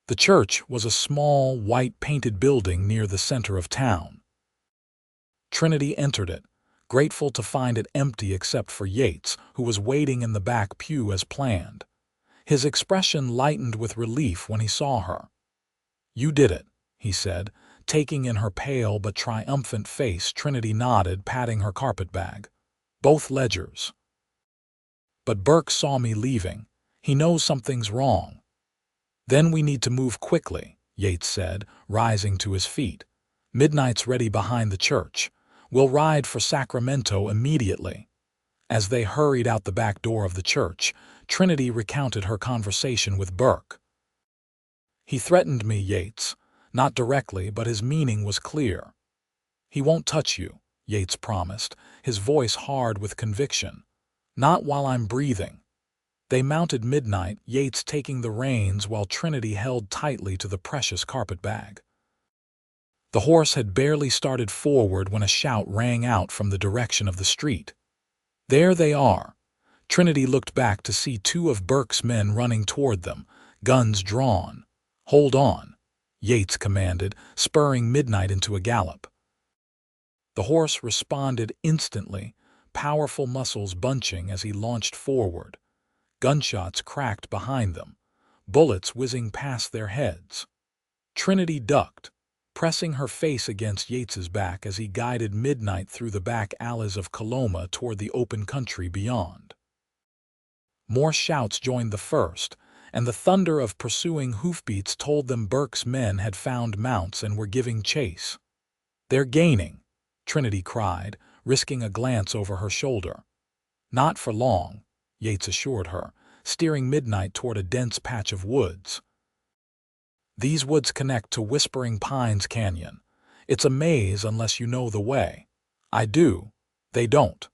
The church was a small, white-painted building near the center of town. Trinity entered it, grateful to find it empty except for Yates, who was waiting in the back pew as planned. His expression lightened with relief when he saw her. "You did it," he said, taking in her pale but triumphant face. Trinity nodded, patting her carpet bag. "Both ledgers." "But Burke saw me leaving. He knows something's wrong." "Then we need to move quickly," Yates said, rising to his feet. "Midnight's ready behind the church. We'll ride for Sacramento immediately." As they hurried out the back door of the church, Trinity recounted her conversation with Burke. "He threatened me, Yates. Not directly, but his meaning was clear." "He won't touch you," Yates promised, his voice hard with conviction. "Not while I'm breathing." They mounted Midnight, Yates taking the reins while Trinity held tightly to the precious carpet bag. The horse had barely started forward when a shout rang out from the direction of the street. There they are. Trinity looked back to see two of Burke's men running toward them, guns drawn. "Hold on," Yates commanded, spurring Midnight into a gallop. The horse responded instantly, powerful muscles bunching as he launched forward. Gunshots cracked behind them, bullets whizzing past their heads. Trinity ducked, pressing her face against Yates's back as he guided Midnight through the back alleys of Coloma toward the open country beyond. More shouts joined the first, and the thunder of pursuing hoofbeats told them Burke's men had found mounts and were giving chase. "They're gaining," Trinity cried, risking a glance over her shoulder. "Not for long," Yates assured her, steering Midnight toward a dense patch of woods. "These woods connect to Whispering Pines Canyon. It's a maze unless you know the way." "I do." "They don't."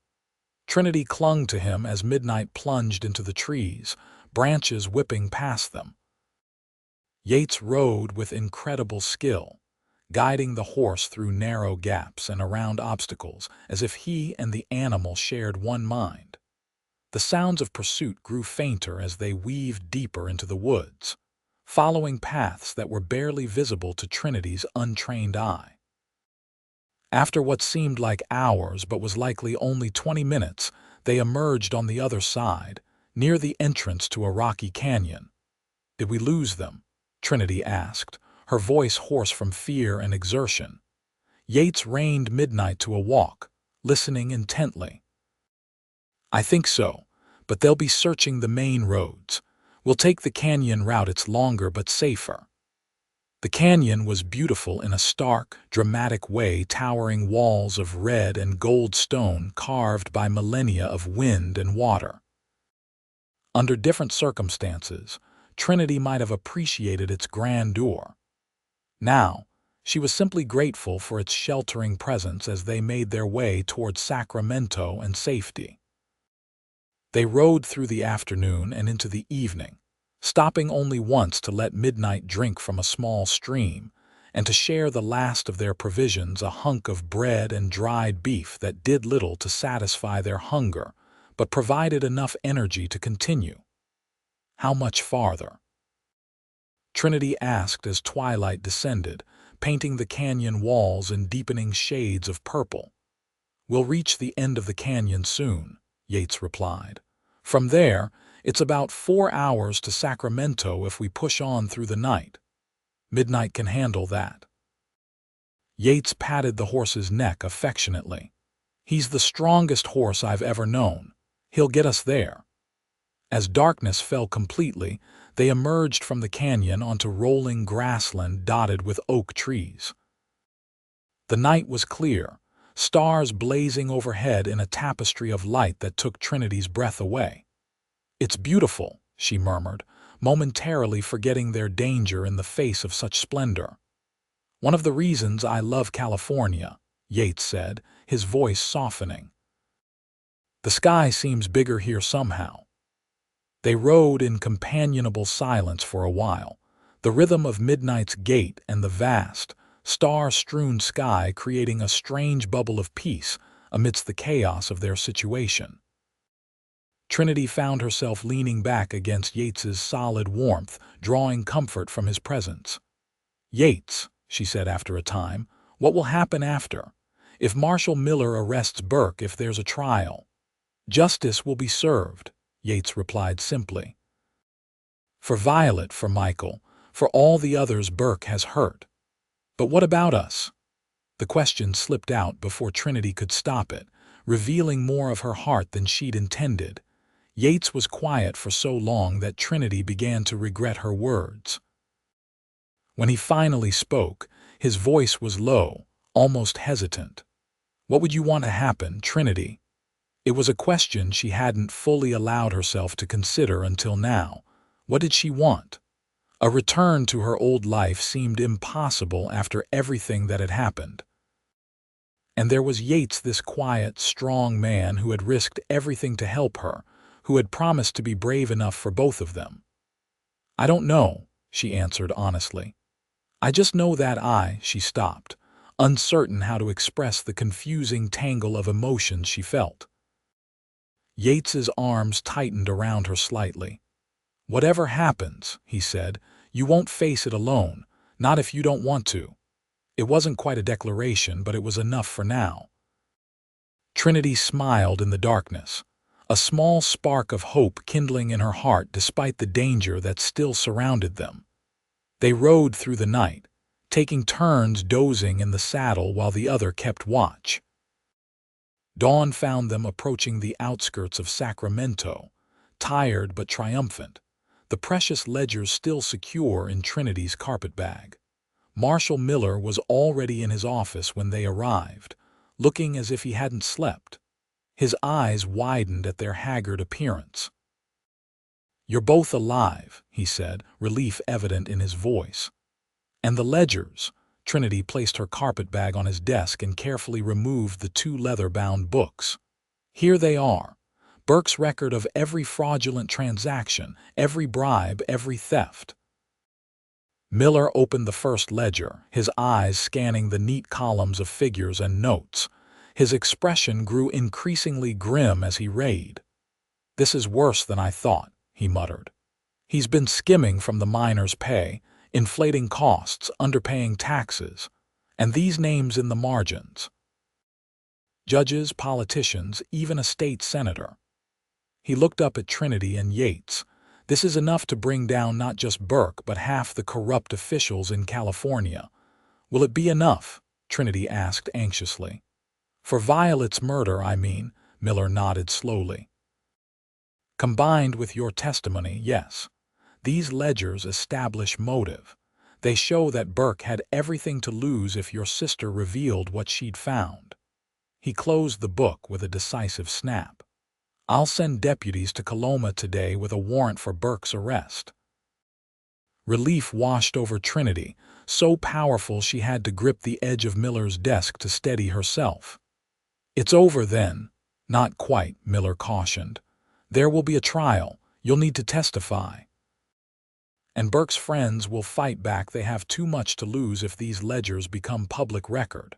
Trinity clung to him as Midnight plunged into the trees, branches whipping past them. Yates rode with incredible skill, guiding the horse through narrow gaps and around obstacles as if he and the animal shared one mind. The sounds of pursuit grew fainter as they weaved deeper into the woods, following paths that were barely visible to Trinity's untrained eye. After what seemed like hours but was likely only 20 minutes, they emerged on the other side, near the entrance to a rocky canyon. "Did we lose them?" Trinity asked, her voice hoarse from fear and exertion. Yates reined Midnight to a walk, listening intently. "I think so, but they'll be searching the main roads. We'll take the canyon route. It's longer but safer." The canyon was beautiful in a stark, dramatic way, towering walls of red and gold stone carved by millennia of wind and water. Under different circumstances, Trinity might have appreciated its grandeur. Now, she was simply grateful for its sheltering presence as they made their way toward Sacramento and safety. They rode through the afternoon and into the evening, stopping only once to let Midnight drink from a small stream and to share the last of their provisions, a hunk of bread and dried beef that did little to satisfy their hunger but provided enough energy to continue. "How much farther?" Trinity asked as twilight descended, painting the canyon walls in deepening shades of purple. "We'll reach the end of the canyon soon," Yates replied. "From there, it's about 4 hours to Sacramento if we push on through the night. Midnight can handle that." Yates patted the horse's neck affectionately. "He's the strongest horse I've ever known. He'll get us there." As darkness fell completely, they emerged from the canyon onto rolling grassland dotted with oak trees. The night was clear, stars blazing overhead in a tapestry of light that took Trinity's breath away. "It's beautiful," she murmured, momentarily forgetting their danger in the face of such splendor. "One of the reasons I love California," Yates said, his voice softening. "The sky seems bigger here somehow." They rode in companionable silence for a while, the rhythm of Midnight's gait and the vast, star-strewn sky creating a strange bubble of peace amidst the chaos of their situation. Trinity found herself leaning back against Yates's solid warmth, drawing comfort from his presence. "Yates," she said after a time, "what will happen after? If Marshal Miller arrests Burke, if there's a trial?" "Justice will be served," Yates replied simply. "For Violet, for Michael, for all the others Burke has hurt. But what about us?" The question slipped out before Trinity could stop it, revealing more of her heart than she'd intended. Yates was quiet for so long that Trinity began to regret her words. When he finally spoke, his voice was low, almost hesitant. "What would you want to happen, Trinity?" It was a question she hadn't fully allowed herself to consider until now. What did she want? A return to her old life seemed impossible after everything that had happened. And there was Yates, this quiet, strong man who had risked everything to help her, who had promised to be brave enough for both of them. "I don't know," she answered honestly. "I just know that she stopped, uncertain how to express the confusing tangle of emotions she felt. Yates's arms tightened around her slightly. "Whatever happens," he said, "you won't face it alone, not if you don't want to." It wasn't quite a declaration, but it was enough for now. Trinity smiled in the darkness, a small spark of hope kindling in her heart despite the danger that still surrounded them. They rode through the night, taking turns dozing in the saddle while the other kept watch. Dawn found them approaching the outskirts of Sacramento, tired but triumphant, the precious ledgers still secure in Trinity's carpetbag. Marshal Miller was already in his office when they arrived, looking as if he hadn't slept. His eyes widened at their haggard appearance. "You're both alive," he said, relief evident in his voice. "And the ledgers." Trinity placed her carpetbag on his desk and carefully removed the two leather-bound books. "Here they are. Burke's record of every fraudulent transaction, every bribe, every theft." Miller opened the first ledger, his eyes scanning the neat columns of figures and notes. His expression grew increasingly grim as he read. "This is worse than I thought," he muttered. "He's been skimming from the miners' pay, inflating costs, underpaying taxes, and these names in the margins. Judges, politicians, even a state senator." He looked up at Trinity and Yates. "This is enough to bring down not just Burke, but half the corrupt officials in California." "Will it be enough?" Trinity asked anxiously. "For Violet's murder, I mean," Miller nodded slowly. "Combined with your testimony, yes. These ledgers establish motive. They show that Burke had everything to lose if your sister revealed what she'd found." He closed the book with a decisive snap. "I'll send deputies to Coloma today with a warrant for Burke's arrest." Relief washed over Trinity, so powerful she had to grip the edge of Miller's desk to steady herself. "It's over then." "Not quite," Miller cautioned. "There will be a trial. You'll need to testify. And Burke's friends will fight back. They have too much to lose if these ledgers become public record."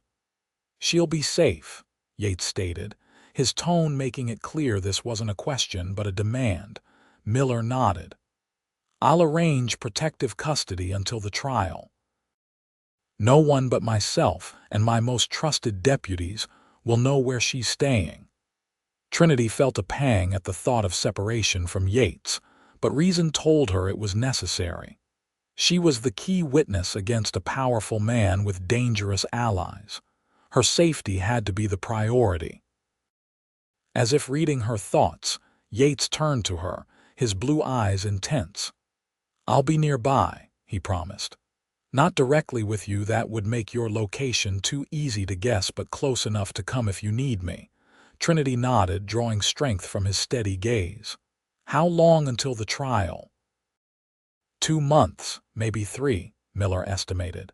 "She'll be safe," Yates stated, his tone making it clear this wasn't a question but a demand. Miller nodded. "I'll arrange protective custody until the trial. No one but myself and my most trusted deputies will know where she's staying." Trinity felt a pang at the thought of separation from Yates, but reason told her it was necessary. She was the key witness against a powerful man with dangerous allies. Her safety had to be the priority. As if reading her thoughts, Yates turned to her, his blue eyes intense. "I'll be nearby," he promised. "Not directly with you, that would make your location too easy to guess, but close enough to come if you need me." Trinity nodded, drawing strength from his steady gaze. "How long until the trial?" 2 months, maybe 3, Miller estimated.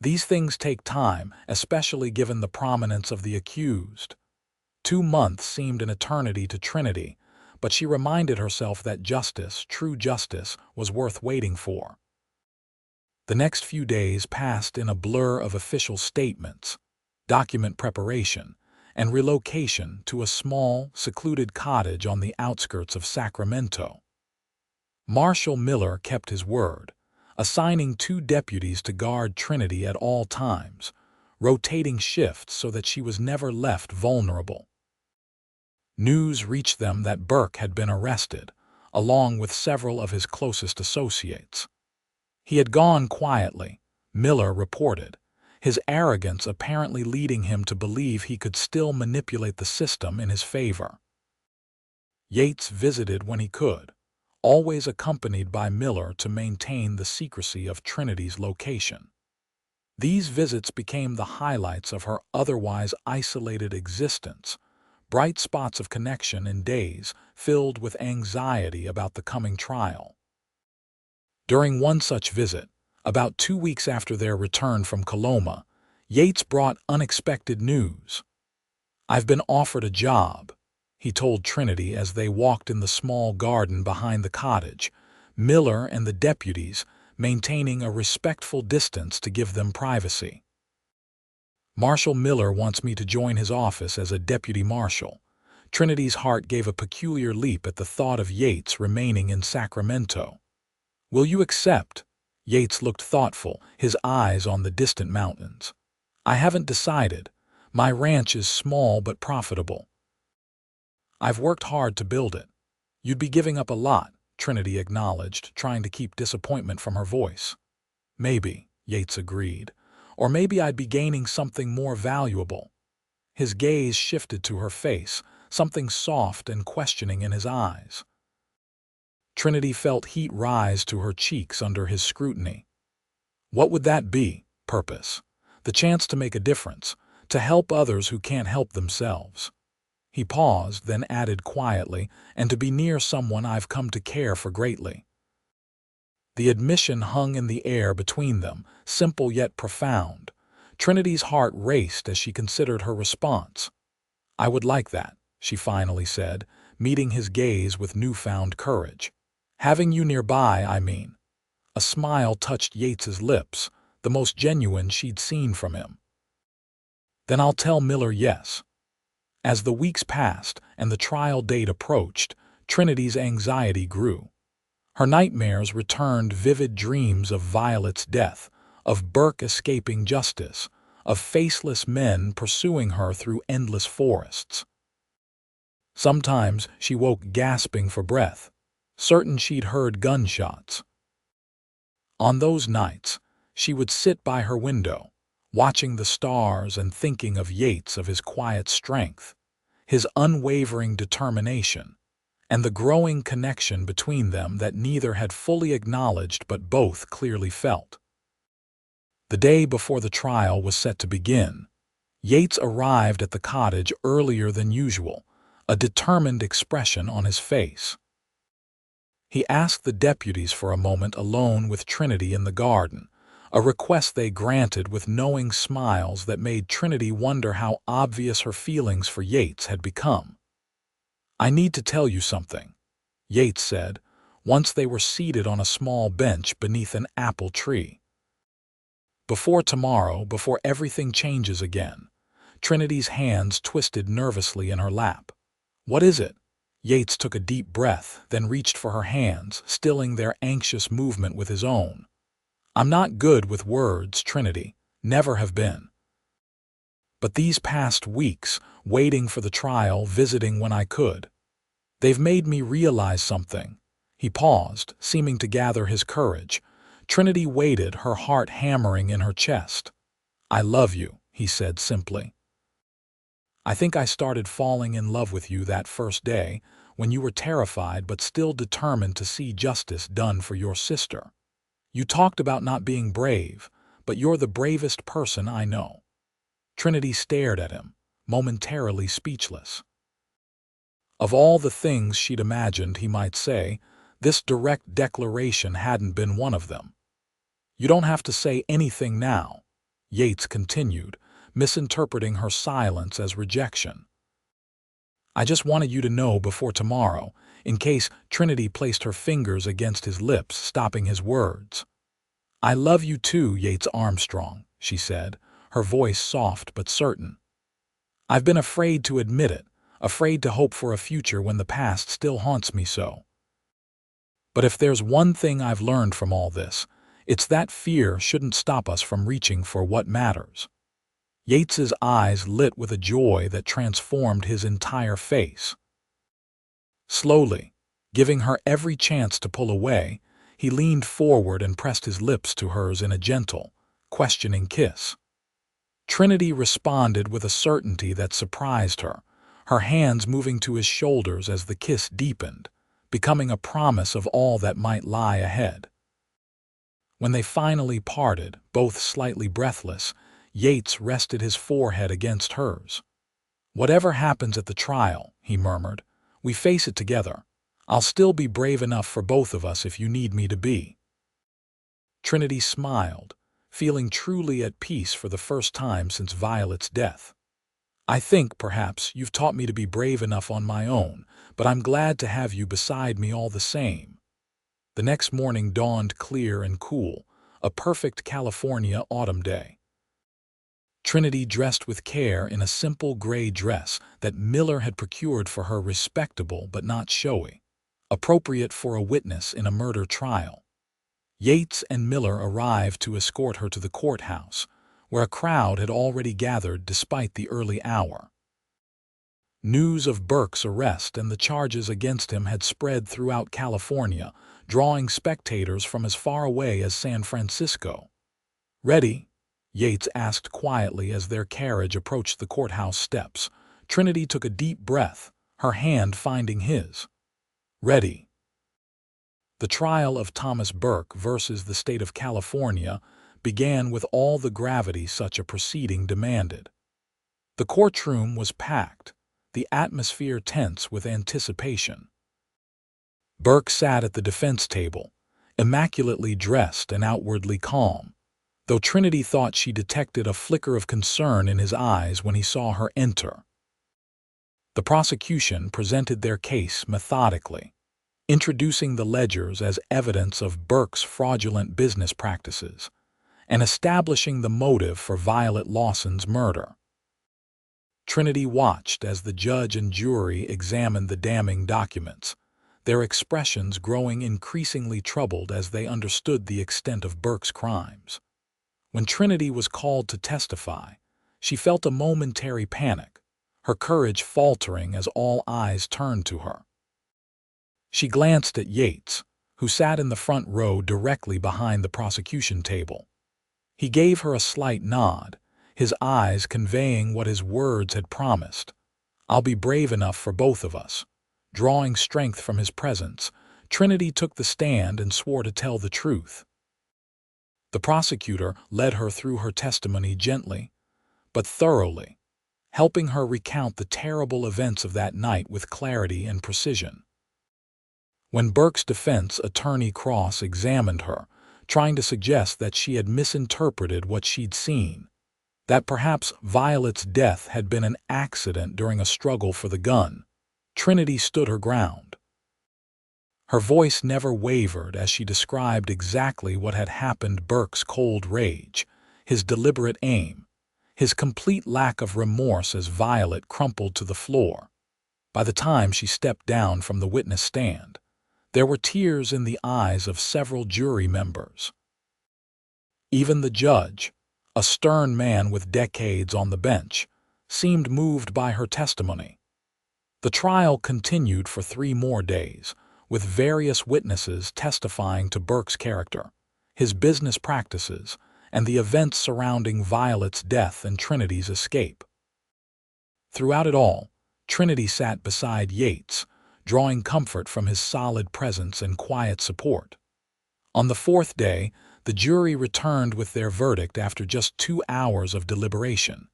"These things take time, especially given the prominence of the accused." 2 months seemed an eternity to Trinity, but she reminded herself that justice, true justice, was worth waiting for. The next few days passed in a blur of official statements, document preparation, and relocation to a small, secluded cottage on the outskirts of Sacramento. Marshal Miller kept his word, assigning 2 deputies to guard Trinity at all times, rotating shifts so that she was never left vulnerable. News reached them that Burke had been arrested, along with several of his closest associates. He had gone quietly, Miller reported, his arrogance apparently leading him to believe he could still manipulate the system in his favor. Yates visited when he could, always accompanied by Miller to maintain the secrecy of Trinity's location. These visits became the highlights of her otherwise isolated existence, bright spots of connection in days filled with anxiety about the coming trial. During one such visit, about 2 weeks after their return from Coloma, Yates brought unexpected news. "I've been offered a job," he told Trinity as they walked in the small garden behind the cottage, Miller and the deputies maintaining a respectful distance to give them privacy. "Marshal Miller wants me to join his office as a deputy marshal. Trinity's heart gave a peculiar leap at the thought of Yates remaining in Sacramento. "Will you accept?" Yates looked thoughtful, his eyes on the distant mountains. "I haven't decided. My ranch is small but profitable. I've worked hard to build it." "You'd be giving up a lot," Trinity acknowledged, trying to keep disappointment from her voice. "Maybe," Yates agreed. "Or maybe I'd be gaining something more valuable." His gaze shifted to her face, something soft and questioning in his eyes. Trinity felt heat rise to her cheeks under his scrutiny. "What would that be?" "Purpose. The chance to make a difference, to help others who can't help themselves." He paused, then added quietly, "and to be near someone I've come to care for greatly." The admission hung in the air between them, simple yet profound. Trinity's heart raced as she considered her response. "I would like that," she finally said, meeting his gaze with newfound courage. "Having you nearby, I mean." A smile touched Yates's lips, the most genuine she'd seen from him. "Then I'll tell Miller yes." As the weeks passed and the trial date approached, Trinity's anxiety grew. Her nightmares returned, vivid dreams of Violet's death, of Burke escaping justice, of faceless men pursuing her through endless forests. Sometimes she woke gasping for breath, certain she'd heard gunshots. On those nights, she would sit by her window, watching the stars and thinking of Yates, of his quiet strength, his unwavering determination, and the growing connection between them that neither had fully acknowledged but both clearly felt. The day before the trial was set to begin, Yates arrived at the cottage earlier than usual, a determined expression on his face. He asked the deputies for a moment alone with Trinity in the garden, a request they granted with knowing smiles that made Trinity wonder how obvious her feelings for Yates had become. "I need to tell you something," Yates said, once they were seated on a small bench beneath an apple tree. "Before tomorrow, before everything changes again." Trinity's hands twisted nervously in her lap. "What is it?" Yates took a deep breath, then reached for her hands, stilling their anxious movement with his own. "I'm not good with words, Trinity. Never have been. But these past weeks, waiting for the trial, visiting when I could, they've made me realize something." He paused, seeming to gather his courage. Trinity waited, her heart hammering in her chest. "I love you," he said simply. "I think I started falling in love with you that first day, when you were terrified but still determined to see justice done for your sister. You talked about not being brave, but you're the bravest person I know." Trinity stared at him, momentarily speechless. Of all the things she'd imagined he might say, this direct declaration hadn't been one of them. "You don't have to say anything now," Yates continued, misinterpreting her silence as rejection. "I just wanted you to know before tomorrow, in case." Trinity placed her fingers against his lips, stopping his words. "I love you too, Yates Armstrong," she said, her voice soft but certain. "I've been afraid to admit it, afraid to hope for a future when the past still haunts me so. But if there's one thing I've learned from all this, it's that fear shouldn't stop us from reaching for what matters." Yates's eyes lit with a joy that transformed his entire face. Slowly, giving her every chance to pull away, he leaned forward and pressed his lips to hers in a gentle, questioning kiss. Trinity responded with a certainty that surprised her, her hands moving to his shoulders as the kiss deepened, becoming a promise of all that might lie ahead. When they finally parted, both slightly breathless, Yates rested his forehead against hers. "Whatever happens at the trial," he murmured, "we face it together. I'll still be brave enough for both of us if you need me to be." Trinity smiled, feeling truly at peace for the first time since Violet's death. "I think, perhaps, you've taught me to be brave enough on my own, but I'm glad to have you beside me all the same." The next morning dawned clear and cool, a perfect California autumn day. Trinity dressed with care in a simple gray dress that Miller had procured for her, respectable but not showy, appropriate for a witness in a murder trial. Yates and Miller arrived to escort her to the courthouse, where a crowd had already gathered despite the early hour. News of Burke's arrest and the charges against him had spread throughout California, drawing spectators from as far away as San Francisco. "Ready?" Yates asked quietly as their carriage approached the courthouse steps. Trinity took a deep breath, her hand finding his. "Ready." The trial of Thomas Burke versus the state of California began with all the gravity such a proceeding demanded. The courtroom was packed, the atmosphere tense with anticipation. Burke sat at the defense table, immaculately dressed and outwardly calm, though Trinity thought she detected a flicker of concern in his eyes when he saw her enter. The prosecution presented their case methodically, introducing the ledgers as evidence of Burke's fraudulent business practices, and establishing the motive for Violet Lawson's murder. Trinity watched as the judge and jury examined the damning documents, their expressions growing increasingly troubled as they understood the extent of Burke's crimes. When Trinity was called to testify, she felt a momentary panic, her courage faltering as all eyes turned to her. She glanced at Yates, who sat in the front row directly behind the prosecution table. He gave her a slight nod, his eyes conveying what his words had promised. "I'll be brave enough for both of us." Drawing strength from his presence, Trinity took the stand and swore to tell the truth. The prosecutor led her through her testimony gently, but thoroughly, helping her recount the terrible events of that night with clarity and precision. When Burke's defense attorney cross-examined her, trying to suggest that she had misinterpreted what she'd seen, that perhaps Violet's death had been an accident during a struggle for the gun, Trinity stood her ground. Her voice never wavered as she described exactly what had happened: Burke's cold rage, his deliberate aim, his complete lack of remorse as Violet crumpled to the floor. By the time she stepped down from the witness stand, there were tears in the eyes of several jury members. Even the judge, a stern man with decades on the bench, seemed moved by her testimony. The trial continued for 3 more days, with various witnesses testifying to Burke's character, his business practices, and the events surrounding Violet's death and Trinity's escape. Throughout it all, Trinity sat beside Yates, drawing comfort from his solid presence and quiet support. On the 4th day, the jury returned with their verdict after just 2 hours of deliberation: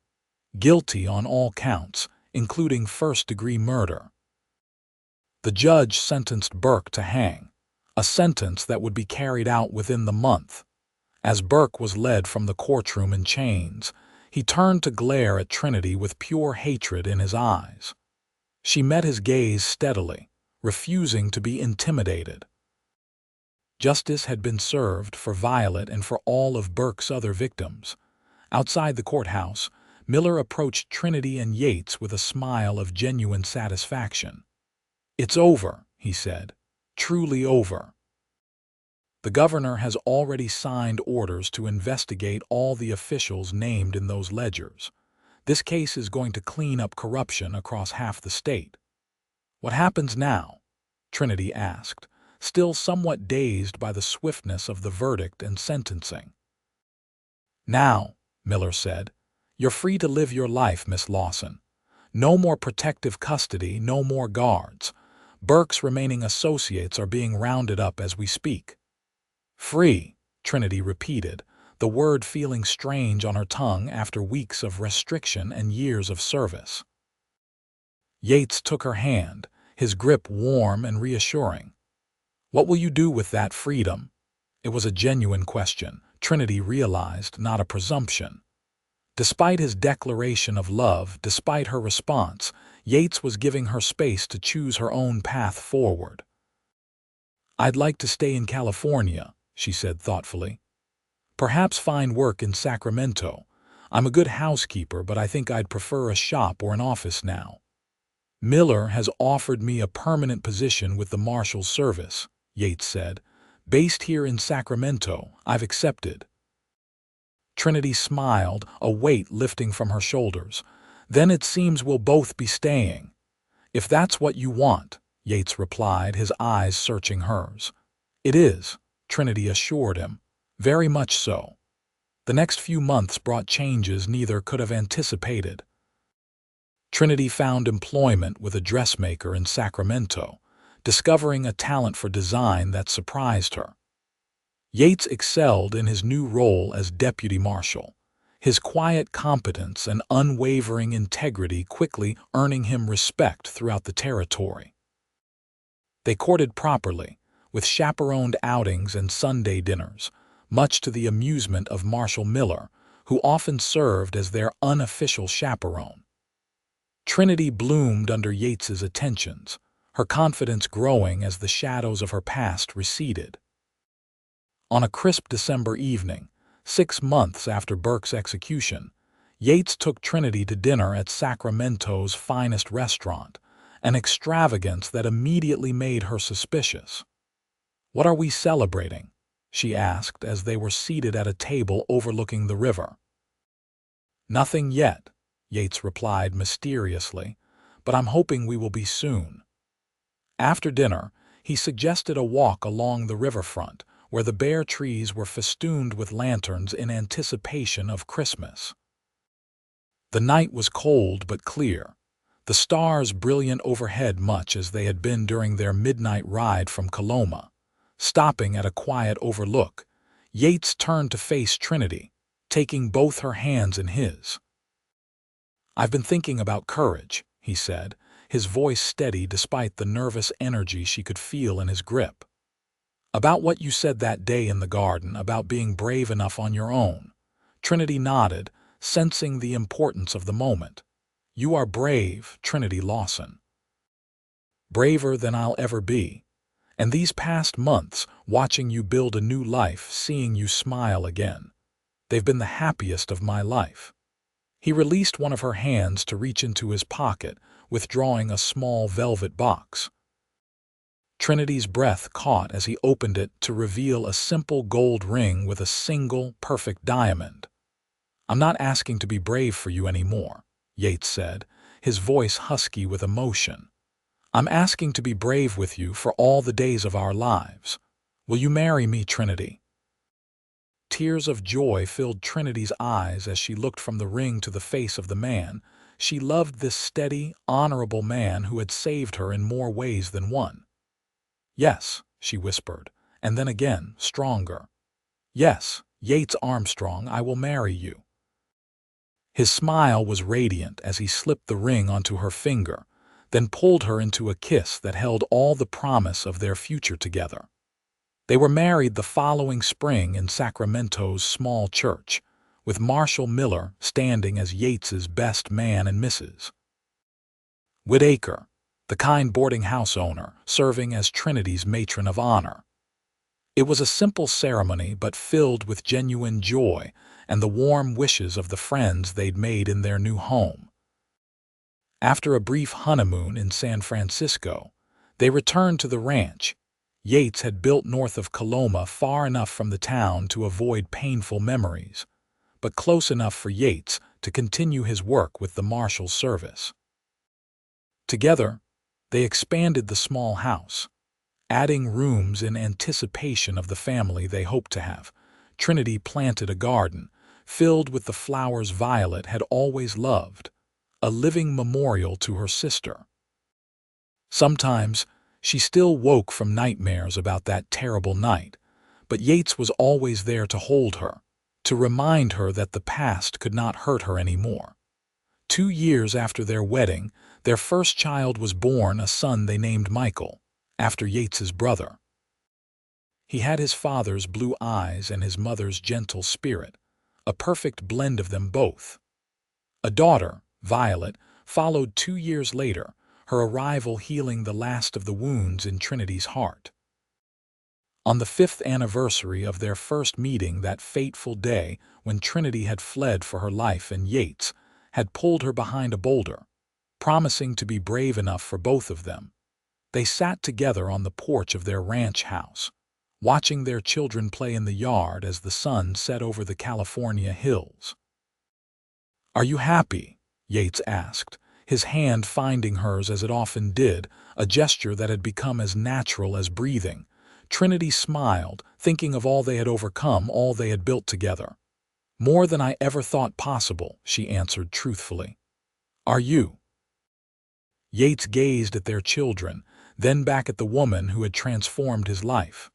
guilty on all counts, including first-degree murder. The judge sentenced Burke to hang, a sentence that would be carried out within the month. As Burke was led from the courtroom in chains, he turned to glare at Trinity with pure hatred in his eyes. She met his gaze steadily, refusing to be intimidated. Justice had been served for Violet and for all of Burke's other victims. Outside the courthouse, Miller approached Trinity and Yates with a smile of genuine satisfaction. "It's over," he said, "truly over. The governor has already signed orders to investigate all the officials named in those ledgers. This case is going to clean up corruption across half the state." "What happens now?" Trinity asked, still somewhat dazed by the swiftness of the verdict and sentencing. "Now," Miller said, "you're free to live your life, Miss Lawson. No more protective custody, no more guards. Burke's remaining associates are being rounded up as we speak." "Free," Trinity repeated, the word feeling strange on her tongue after weeks of restriction and years of service. Yates took her hand, his grip warm and reassuring. "What will you do with that freedom?" It was a genuine question, Trinity realized, not a presumption. Despite his declaration of love, despite her response, Yates was giving her space to choose her own path forward. "I'd like to stay in California," she said thoughtfully. "Perhaps find work in Sacramento. I'm a good housekeeper, but I think I'd prefer a shop or an office now. Miller has offered me a permanent position with the Marshal's Service, Yates said. Based here in Sacramento, I've accepted. Trinity smiled, a weight lifting from her shoulders. Then it seems we'll both be staying. If that's what you want, Yates replied, his eyes searching hers. It is, Trinity assured him. Very much so. The next few months brought changes neither could have anticipated. Trinity found employment with a dressmaker in Sacramento, discovering a talent for design that surprised her. Yates excelled in his new role as deputy marshal, his quiet competence and unwavering integrity quickly earning him respect throughout the territory. They courted properly, with chaperoned outings and Sunday dinners, much to the amusement of Marshal Miller, who often served as their unofficial chaperone. Trinity bloomed under Yates's attentions, her confidence growing as the shadows of her past receded. On a crisp December evening, 6 months after Burke's execution, Yates took Trinity to dinner at Sacramento's finest restaurant, an extravagance that immediately made her suspicious. "What are we celebrating?" she asked as they were seated at a table overlooking the river. "Nothing yet," Yates replied mysteriously, "but I'm hoping we will be soon." After dinner, he suggested a walk along the riverfront, where the bare trees were festooned with lanterns in anticipation of Christmas. The night was cold but clear, the stars brilliant overhead much as they had been during their midnight ride from Coloma. Stopping at a quiet overlook, Yates turned to face Trinity, taking both her hands in his. "I've been thinking about courage," he said, his voice steady despite the nervous energy she could feel in his grip. "About what you said that day in the garden, about being brave enough on your own." Trinity nodded, sensing the importance of the moment. "You are brave, Trinity Lawson. Braver than I'll ever be. And these past months, watching you build a new life, seeing you smile again, they've been the happiest of my life." He released one of her hands to reach into his pocket, withdrawing a small velvet box. Trinity's breath caught as he opened it to reveal a simple gold ring with a single, perfect diamond. "I'm not asking to be brave for you anymore," Yates said, his voice husky with emotion. "I'm asking to be brave with you for all the days of our lives. Will you marry me, Trinity?" Tears of joy filled Trinity's eyes as she looked from the ring to the face of the man. She loved this steady, honorable man who had saved her in more ways than one. "Yes," she whispered, and then again, stronger. "Yes, Yates Armstrong, I will marry you." His smile was radiant as he slipped the ring onto her finger, then pulled her into a kiss that held all the promise of their future together. They were married the following spring in Sacramento's small church, with Marshal Miller standing as Yates's best man and Mrs. Whitaker, the kind boarding house owner, serving as Trinity's matron of honor. It was a simple ceremony but filled with genuine joy and the warm wishes of the friends they'd made in their new home. After a brief honeymoon in San Francisco, they returned to the ranch Yates had built north of Coloma, far enough from the town to avoid painful memories, but close enough for Yates to continue his work with the Marshal's Service. Together, they expanded the small house, adding rooms in anticipation of the family they hoped to have. Trinity planted a garden, filled with the flowers Violet had always loved, a living memorial to her sister. Sometimes, she still woke from nightmares about that terrible night, but Yates was always there to hold her, to remind her that the past could not hurt her anymore. 2 years after their wedding, their first child was born, a son they named Michael, after Yates's brother. He had his father's blue eyes and his mother's gentle spirit, a perfect blend of them both. A daughter, Violet, followed 2 years later, her arrival healing the last of the wounds in Trinity's heart. On the 5th anniversary of their first meeting, that fateful day when Trinity had fled for her life and Yates had pulled her behind a boulder, promising to be brave enough for both of them, they sat together on the porch of their ranch house, watching their children play in the yard as the sun set over the California hills. "Are you happy?" Yates asked, his hand finding hers as it often did, a gesture that had become as natural as breathing. Trinity smiled, thinking of all they had overcome, all they had built together. "More than I ever thought possible," she answered truthfully. "Are you?" Yates gazed at their children, then back at the woman who had transformed his life.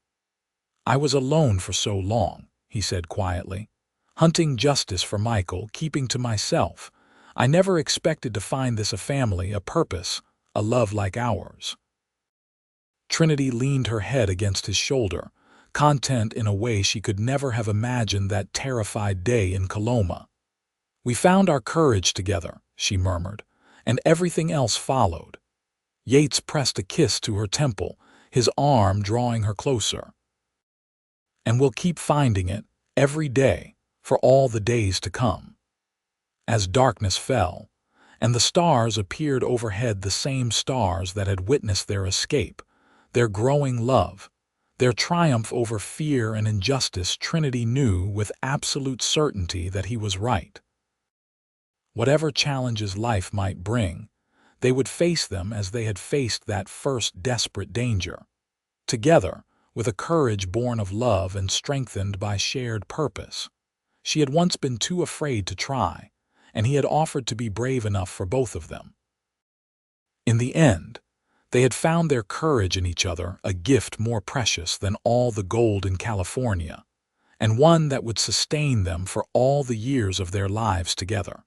"I was alone for so long," he said quietly, "hunting justice for Michael, keeping to myself. I never expected to find this a family, a purpose, a love like ours." Trinity leaned her head against his shoulder, content in a way she could never have imagined that terrified day in Coloma. "We found our courage together," she murmured, "and everything else followed." Yates pressed a kiss to her temple, his arm drawing her closer. "And we'll keep finding it, every day, for all the days to come." As darkness fell, and the stars appeared overhead, the same stars that had witnessed their escape, their growing love, their triumph over fear and injustice, Trinity knew with absolute certainty that he was right. Whatever challenges life might bring, they would face them as they had faced that first desperate danger. Together, with a courage born of love and strengthened by shared purpose. She had once been too afraid to try, and he had offered to be brave enough for both of them. In the end, they had found their courage in each other, a gift more precious than all the gold in California, and one that would sustain them for all the years of their lives together.